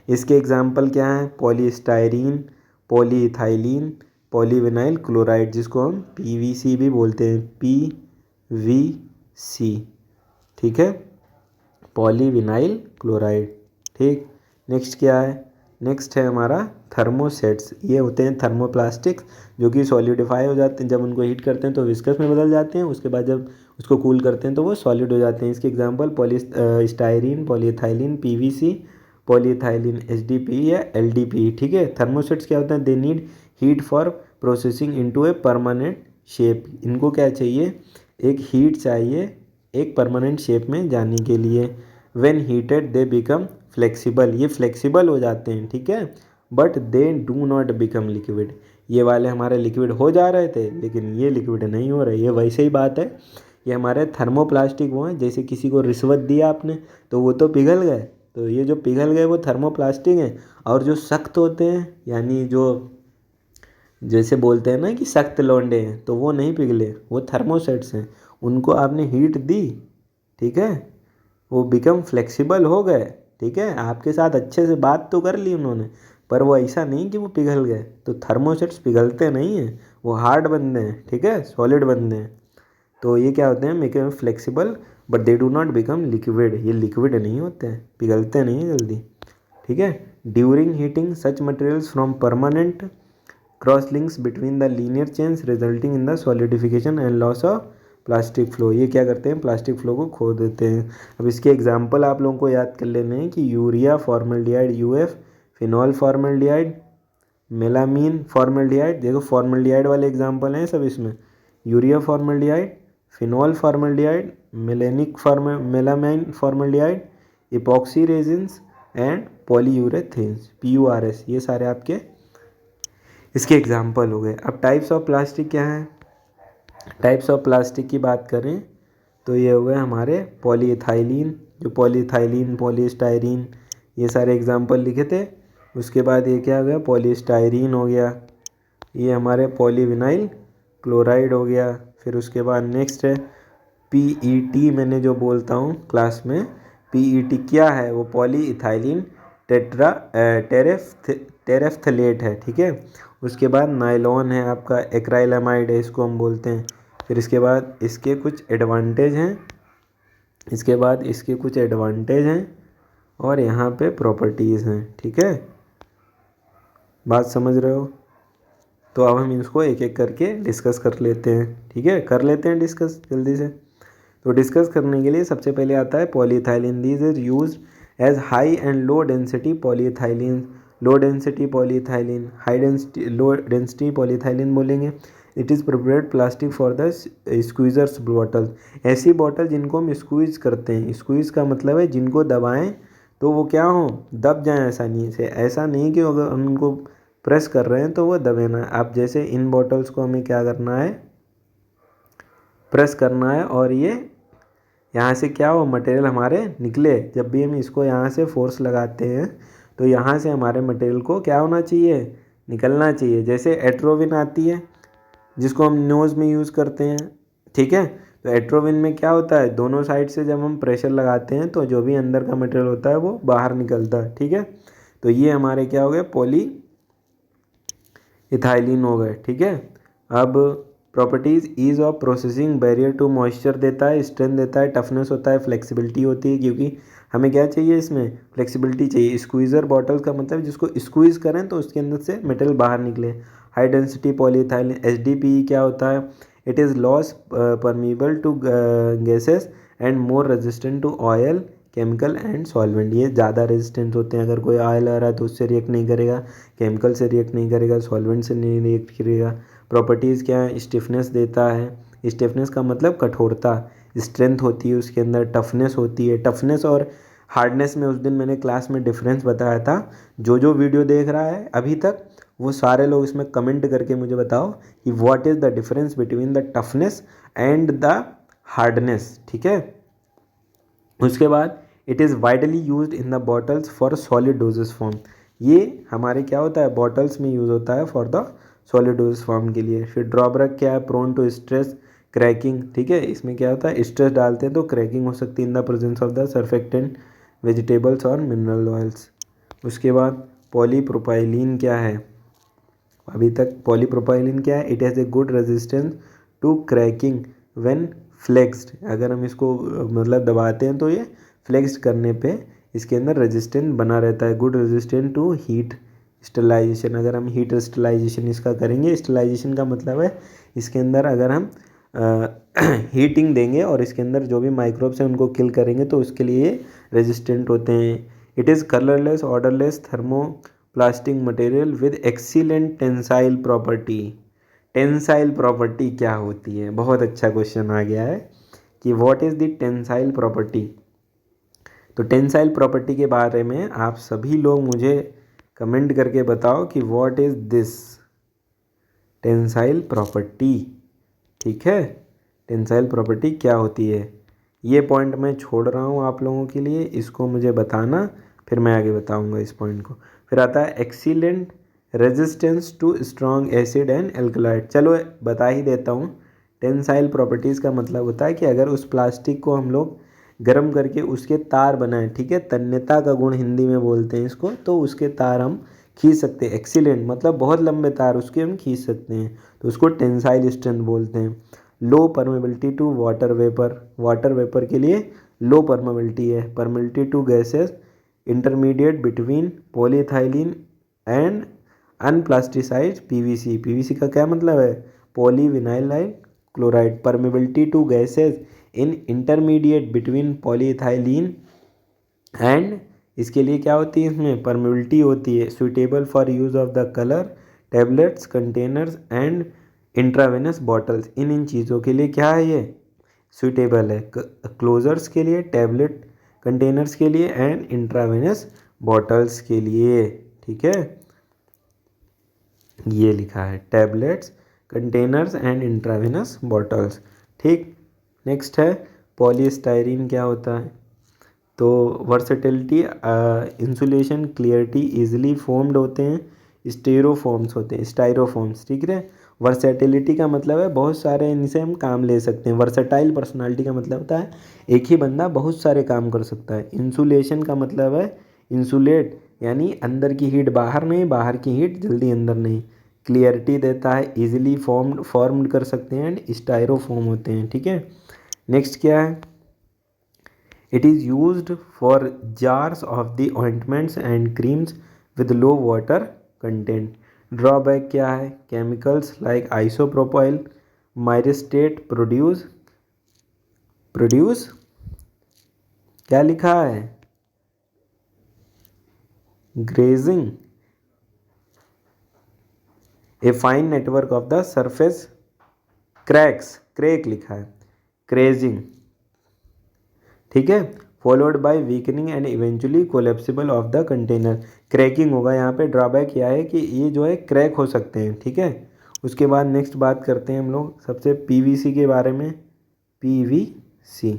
इसके एग्जाम्पल क्या हैं, पॉलीस्टायरीन, पॉलीइथाइलीन, पॉलीविनाइल क्लोराइड, जिसको हम पीवीसी भी बोलते हैं, पीवीसी, ठीक है, पॉलीविनाइल क्लोराइड। ठीक, नेक्स्ट क्या है, नेक्स्ट है हमारा थर्मोसेट्स। ये होते हैं थर्मोप्लास्टिक्स जो कि सॉलिडिफाई हो जाते हैं, जब उनको हीट करते हैं तो विस्कस में बदल जाते हैं, उसके बाद जब उसको कूल करते हैं तो वो सॉलिड हो जाते हैं। इसके example polystyrene, polyethylene, PVC, polyethylene HDP या एलडीपी। ठीक है, थर्मोसेट्स क्या होता है, they need heat for processing into a permanent shape. इनको क्या चाहिए, एक हीट चाहिए एक परमानेंट शेप में जाने के लिए। When heated they become flexible, ये फ्लेक्सिबल हो जाते हैं, ठीक है, but they do not become liquid. ये वाले हमारे लिक्विड हो जा रहे थे लेकिन ये लिक्विड नहीं हो रहे। ये वैसे ही बात है, ये हमारे थर्मोप्लास्टिक वो हैं, जैसे किसी को रिश्वत दिया आपने तो वो तो पिघल गए, तो ये जो पिघल गए वो थर्मोप्लास्टिक हैं। और जो सख्त होते हैं, यानी जो जैसे बोलते हैं ना कि सख्त लौंडे हैं, तो वो नहीं पिघले, वो थर्मोसेट्स हैं। उनको आपने हीट दी, ठीक है, वो बिकम फ्लेक्सिबल हो गए, ठीक है, आपके साथ अच्छे से बात तो कर ली उन्होंने, पर वो ऐसा नहीं कि वो पिघल गए। तो थर्मोसेट्स पिघलते नहीं हैं, वो हार्ड बनते हैं, ठीक है, सॉलिड बनते हैं। तो ये क्या होते हैं, become flexible but they do not become liquid. ये लिक्विड नहीं होते हैं, पिघलते नहीं हैं जल्दी, ठीक है। During heating such materials from permanent cross links between the linear chains resulting in the solidification and loss of plastic flow. ये क्या करते हैं, प्लास्टिक फ्लो को खो देते हैं। अब इसके एग्जांपल आप लोगों को याद कर लेने हैं कि urea formaldehyde UF, phenol formaldehyde, melamine formaldehyde. देखो फॉर्मल्डिहाइड वाले एग्जांपल हैं सब इसमें, urea formaldehyde, phenol formaldehyde, melamine formaldehyde, epoxy resins and polyurethanes, PURS, ये सारे आपके इसके एग्जाम्पल हो गए। अब टाइप्स ऑफ प्लास्टिक क्या हैं, टाइप्स ऑफ प्लास्टिक की बात करें तो ये हो गए हमारे पॉलीइथाइलीन, जो पॉलीइथाइलीन, पॉलीस्टायरीन, ये सारे एग्जाम्पल लिखे थे। उसके बाद ये क्या हो गया, पॉलीस्टायरीन हो गया, ये हमारे पॉलीविनाइल क्लोराइड हो गया। फिर उसके बाद नेक्स्ट है PET, मैंने जो बोलता हूँ क्लास में, PET क्या है, वो पॉलीइथाइलीन टेरेफ्थलेट है, ठीक है। उसके बाद नायलॉन है आपका, एक्राइलामाइड है, इसको हम बोलते हैं। फिर इसके बाद इसके कुछ एडवांटेज हैं, इसके बाद इसके कुछ एडवांटेज हैं और यहाँ पे प्रॉपर्टीज़ हैं, ठीक है, बात समझ रहे हो। तो अब हम इसको एक एक करके डिस्कस कर लेते हैं, ठीक है, कर लेते हैं डिस्कस जल्दी से। तो डिस्कस करने के लिए सबसे पहले आता है polyethylene. This is used as high and low density polyethylene. Low density polyethylene, high density, low density polyethylene बोलेंगे। It is prepared plastic for the squeezers bottle. ऐसी बॉटल जिनको हम स्क्वीज़ करते हैं, स्क्वीज़ का मतलब है जिनको दबाएं तो वो क्या हो, दब जाएं आसानी से। ऐसा नहीं कि अगर हम उनको प्रेस कर रहे हैं तो वो दबे ना। आप जैसे इन बॉटल्स को हमें क्या करना है, प्रेस करना है और ये यहाँ से क्या हो, मटेरियल हमारे निकले। जब भी हम इसको यहाँ से फोर्स लगाते हैं तो यहाँ से हमारे मटेरियल को क्या होना चाहिए, निकलना चाहिए। जैसे एट्रोविन आती है जिसको हम नोज़ में यूज़ करते हैं, ठीक है, तो एट्रोविन में क्या होता है, दोनों साइड से जब हम प्रेशर लगाते हैं तो जो भी अंदर का मटेरियल होता है वो बाहर निकलता है, ठीक है। तो ये हमारे क्या हो गए, पॉली इथाइलीन हो गए, ठीक है। अब properties, ease of processing, barrier to moisture देता है, स्ट्रेंथ देता है, टफनेस होता है, फ्लेक्सिबिलिटी होती है, क्योंकि हमें क्या चाहिए इसमें, फ्लेक्सिबिलिटी चाहिए। स्क्वीज़र बॉटल का मतलब जिसको स्क्वीज़ करें तो उसके अंदर से मटेरियल बाहर निकले। हाई डेंसिटी पॉलीइथाइलीन, HDPE क्या होता है, it is loss permeable to gases and more resistant to oil, chemical and solvent. ये ज़्यादा रेजिस्टेंट होते हैं, अगर कोई ऑयल आ रहा है तो उससे रिएक्ट नहीं करेगा, केमिकल से रिएक्ट नहीं करेगा, सॉल्वेंट से नहीं रिएक्ट करेगा। प्रॉपर्टीज़ क्या है, स्टिफनेस देता है। स्टिफनेस का मतलब कठोरता, स्ट्रेंथ होती है उसके अंदर, टफनेस होती है। टफनेस और हार्डनेस में उस दिन मैंने क्लास में डिफरेंस बताया था। जो जो वीडियो देख रहा है अभी तक वो सारे लोग इसमें कमेंट करके मुझे बताओ कि what is the difference between the toughness and the hardness, ठीक है। उसके बाद it is widely used in the bottles for solid doses form. ये हमारे क्या होता है, बॉटल्स में यूज़ होता है for the solid doses form के लिए। फिर ड्रॉबैक क्या है, प्रोन टू स्ट्रेस, क्रैकिंग, ठीक है। इसमें क्या होता है, स्ट्रेस डालते हैं तो क्रैकिंग हो सकती है इन the presence of the surfactant, vegetables और मिनरल ऑयल्स। उसके बाद पॉलीप्रोपाइलीन क्या है, अभी तक पॉलीप्रोपाइलिन क्या है, it has a good resistance to cracking when flexed. अगर हम इसको मतलब दबाते हैं तो ये फ्लेक्स्ड करने पे इसके अंदर रेजिस्टेंस बना रहता है। Good resistance to heat sterilization, अगर हम हीट स्टेलाइजेशन इसका करेंगे, स्टेलाइजेशन का मतलब है इसके अंदर अगर हम हीटिंग देंगे और इसके अंदर जो भी माइक्रोब्स हैं उनको किल करेंगे तो उसके लिए ये रेजिस्टेंट होते हैं। It is colourless, odourless, thermoplastic material with excellent tensile property. Tensile property क्या होती है, बहुत अच्छा क्वेश्चन आ गया है कि what is the tensile property. तो टेंसाइल प्रॉपर्टी के बारे में आप सभी लोग मुझे कमेंट करके बताओ कि what is this tensile property, ठीक है। टेंसाइल प्रॉपर्टी क्या होती है, ये पॉइंट मैं छोड़ रहा हूँ आप लोगों के लिए, इसको मुझे बताना, फिर मैं आगे बताऊँगा इस पॉइंट को। फिर आता है excellent resistance to strong acid and alkalide. चलो बता ही देता हूँ, टेंसाइल प्रॉपर्टीज़ का मतलब होता है कि अगर उस प्लास्टिक को हम लोग गर्म करके उसके तार बनाएं, ठीक है, तन्यता का गुण हिंदी में बोलते हैं इसको, तो उसके तार हम खींच सकते हैं। एक्सीलेंट मतलब बहुत लंबे तार उसके हम खींच सकते हैं, तो उसको टेंसाइल स्ट्रेंथ बोलते हैं। Low permeability to water vapour, water vapour के लिए लो परमेबिलिटी है। Permeability to gases intermediate between polyethylene and unplasticised PVC. PVC का क्या मतलब है, polyvinyl chloride. Permeability to gases in intermediate between polyethylene and, इसके लिए क्या होती है, इसमें परमेबिलिटी होती है। Suitable for use of the colour, tablets, containers and intravenous bottles. इन चीज़ों के लिए क्या है, ये सुइटेबल है, क्लोजर्स के लिए, टैबलेट कंटेनर्स के लिए एंड इंट्रावेनस बॉटल्स के लिए, ठीक है। ये लिखा है tablets, containers and intravenous bottles, ठीक। नेक्स्ट है पॉलीस्टाइरीन क्या होता है, तो versatility, insulation, clarity, easily formed होते हैं, स्टेरोफॉर्म्स होते हैं, स्टाइरोफॉर्म्स, ठीक है। वर्सेटिलिटी का मतलब है बहुत सारे इनसे हम काम ले सकते हैं। वर्सेटाइल पर्सनालिटी का मतलब होता है एक ही बंदा बहुत सारे काम कर सकता है। इंसुलेशन का मतलब है इंसुलेट, यानी अंदर की हीट बाहर नहीं, बाहर की हीट जल्दी अंदर नहीं। क्लियरिटी देता है, इजीली फॉर्म्ड कर सकते हैं एंड स्टाइरोफॉर्म होते हैं, ठीक है। नेक्स्ट क्या है, it is used for jars of the ointments and creams with low water content. Drawback क्या है, chemicals like isopropyl myristate produce क्या लिखा है, grazing a fine network of the surface cracks, crack लिखा है, crazing, ठीक है। Followed by weakening and eventually collapsible of the container. Cracking होगा यहाँ पे। ड्रॉबैक यह है कि ये जो है क्रैक हो सकते हैं, ठीक है। उसके बाद नेक्स्ट बात करते हैं हम लोग सबसे पीवीसी के बारे में। पीवीसी,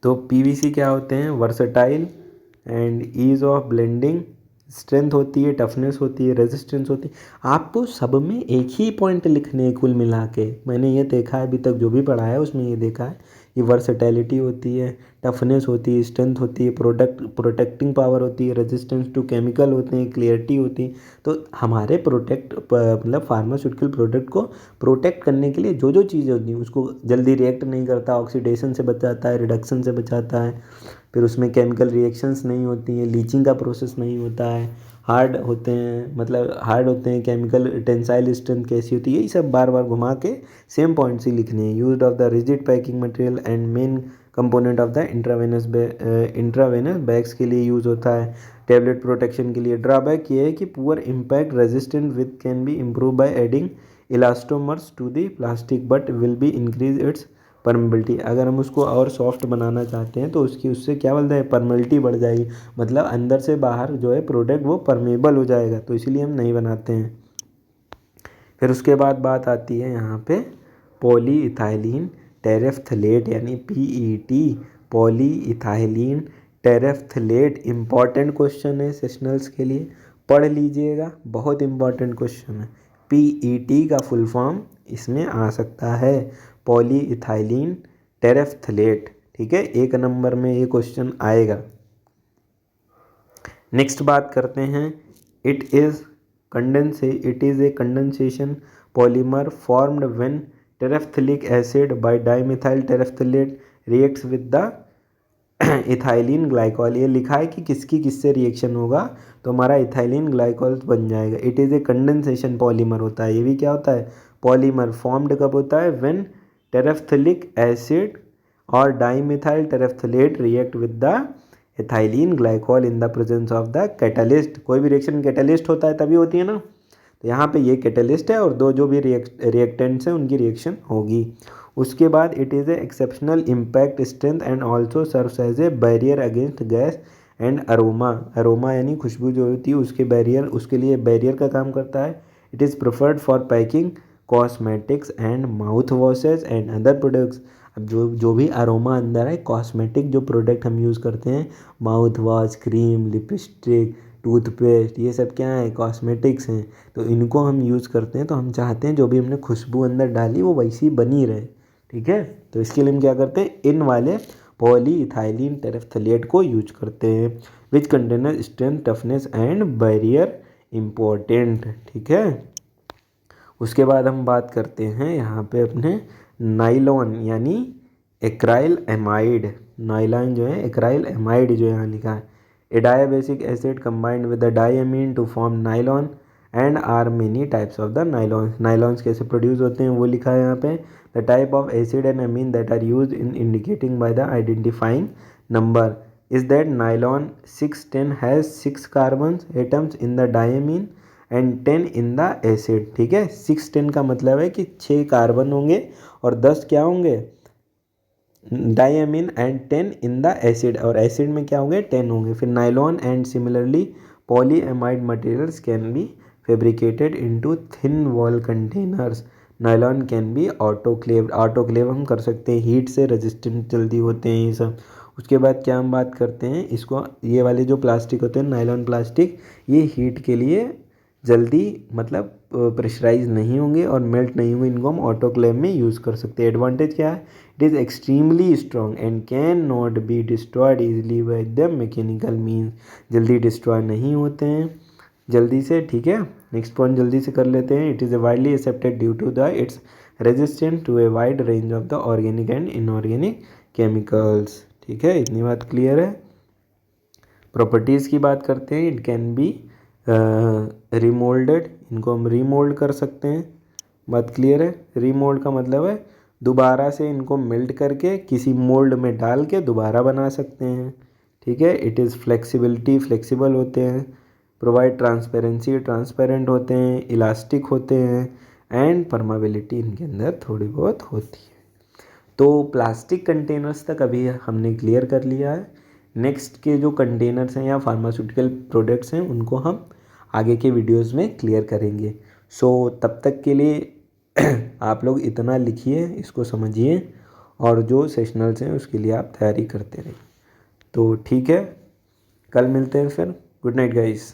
तो पीवीसी क्या होते हैं, versatile and ease of blending, strength होती है, टफनेस होती है, रेजिस्टेंस होती है। आपको सब में एक ही पॉइंट लिखने हैं कुल मिला के, मैंने ये देखा है अभी तक जो भी पढ़ा है उसमें ये देखा है कि वर्सेटैलिटी होती है, टफनेस होती है, स्ट्रेंथ होती है, प्रोटेक्टिंग पावर होती है, रेजिस्टेंस टू केमिकल होते हैं, क्लियरिटी होती है। तो हमारे मतलब फार्मास्यूटिकल प्रोडक्ट को प्रोटेक्ट करने के लिए जो जो चीज़ें होती हैं, उसको जल्दी रिएक्ट नहीं करता, ऑक्सीडेशन से बचाता है, रिडक्शन से बचाता है, फिर उसमें केमिकल रिएक्शंस नहीं होती हैं, लीचिंग का प्रोसेस नहीं होता है, हार्ड होते हैं, मतलब हार्ड होते हैं, केमिकल टेंसाइल स्ट्रेंथ कैसी होती है, यही सब बार बार घुमा के सेम पॉइंट्स ही लिखने हैं। Used of the rigid packing material and main component of the intravenous bags के लिए यूज़ होता है। टैबलेट प्रोटेक्शन के लिए। ड्रॉबैक ये है कि poor impact resistant with can be improve by adding elastomers to the plastic but will be increase its permeability, अगर हम उसको और सॉफ्ट बनाना चाहते हैं तो उससे क्या बोलते हैं, परमेबिलिटी बढ़ जाएगी, मतलब अंदर से बाहर जो है प्रोडक्ट वो परमेबल हो जाएगा, तो इसीलिए हम नहीं बनाते हैं। फिर उसके बाद बात आती है यहाँ पे पॉली इथाइलिन टेरेफ्थलेट यानी PET, polyethylene terephthalate. Important question है सेशनल्स के लिए, पढ़ लीजिएगा, बहुत इम्पॉर्टेंट क्वेश्चन है। PET का फुल फॉर्म इसमें आ सकता है, पॉली इथाइलिन टेरेफ्थलेट। ठीक है, 1 नंबर में ये क्वेश्चन आएगा। नेक्स्ट बात करते हैं, it is a condensation polymer formed when terephthalic acid by dimethyl terephthalate reacts with the ethylene glycol. ये लिखा है कि किससे रिएक्शन होगा, तो हमारा इथाइलिन ग्लाइकॉल बन जाएगा। It is a condensation polymer होता है, ये भी क्या होता है, पॉलीमर। फॉर्म्ड कब होता है, व्हेन टेरेफ्थलिक एसिड और dimethyl terephthalate react with the ethylene glycol in the presence of the catalyst. कोई भी रिएक्शन कैटलिस्ट होता है तभी होती है ना, तो यहाँ पे ये कैटलिस्ट है और दो जो भी रिएक्टेंट्स हैं उनकी रिएक्शन होगी। उसके बाद it is a exceptional impact strength and also serves as a barrier against gas and aroma. Aroma यानी खुशबू जो होती है उसके लिए बैरियर का काम करता है। It is preferred for packing cosmetics and mouth washes and other products. अब जो भी अरोमा अंदर है, कॉस्मेटिक जो प्रोडक्ट हम यूज़ करते हैं, mouth wash, cream, lipstick, toothpaste, ये सब क्या है, कॉस्मेटिक्स हैं, तो इनको हम यूज़ करते हैं। तो हम चाहते हैं जो भी हमने खुशबू अंदर डाली वो वैसी बनी रहे। ठीक है, तो इसके लिए हम क्या करते हैं, इन वाले पॉली इथाइलिन टेरेफ्थलेट को यूज करते हैं, which container strength, toughness and barrier important. ठीक है, उसके बाद हम बात करते हैं यहाँ पे अपने नाइलॉन यानी एक्राइल एमाइड। नाइलॉन जो है एक्राइल एमाइड जो यहाँ लिखा है, a dibasic acid combined with the diamine to form nylon and are many types of the nylons. Nylons कैसे प्रोड्यूस होते हैं वो लिखा है यहाँ पे, the type of acid and amine that are use in indicating by the identifying number is that nylon 610 has 6 carbon atoms in the diamine and 10 in the acid. ठीक है, 610 का मतलब है कि 6 कार्बन होंगे और 10 क्या होंगे, diamine and 10 in the acid, और एसिड में क्या होंगे, 10 होंगे। फिर nylon and similarly polyamide materials can be fabricated into thin wall containers. Nylon can be autoclaved, autoclave हम कर सकते हैं, हीट से रेजिस्टेंट जल्दी होते हैं ये सब। उसके बाद क्या हम बात करते हैं, इसको ये वाले जो प्लास्टिक होते हैं नाइलॉन प्लास्टिक, ये हीट के लिए जल्दी मतलब प्रेशराइज नहीं होंगे और मेल्ट नहीं होंगे, इनको हम ऑटोक्लेव में यूज़ कर सकते हैं। एडवांटेज क्या है, it is extremely strong and can not be destroyed easily by the mechanical means. जल्दी डिस्ट्रॉय नहीं होते हैं जल्दी से। ठीक है, नेक्स्ट पॉइंट जल्दी से कर लेते हैं। It is widely accepted due to the its resistant to a wide range of the organic and inorganic chemicals. ठीक है, इतनी बात क्लियर है। प्रॉपर्टीज़ की बात करते हैं, इट कैन बी रिमोल्डेड, इनको हम रीमोल्ड कर सकते हैं। बात क्लियर है, रीमोल्ड का मतलब है दोबारा से इनको मेल्ट करके किसी मोल्ड में डाल के दोबारा बना सकते हैं। ठीक है, इट इज़ फ्लेक्सिबिलिटी, फ्लेक्सिबल होते हैं। प्रोवाइड ट्रांसपेरेंसी, ट्रांसपेरेंट होते हैं। इलास्टिक होते हैं एंड परमेबिलिटी इनके अंदर थोड़ी बहुत होती है। तो प्लास्टिक कंटेनर्स तक अभी हमने क्लियर कर लिया है। नेक्स्ट के जो कंटेनर्स हैं या फार्मास्यूटिकल प्रोडक्ट्स हैं उनको हम आगे के वीडियोस में क्लियर करेंगे। सो तब तक के लिए आप लोग इतना लिखिए, इसको समझिए, और जो सेशनल्स हैं उसके लिए आप तैयारी करते रहिए। तो ठीक है, कल मिलते हैं फिर। Good night guys.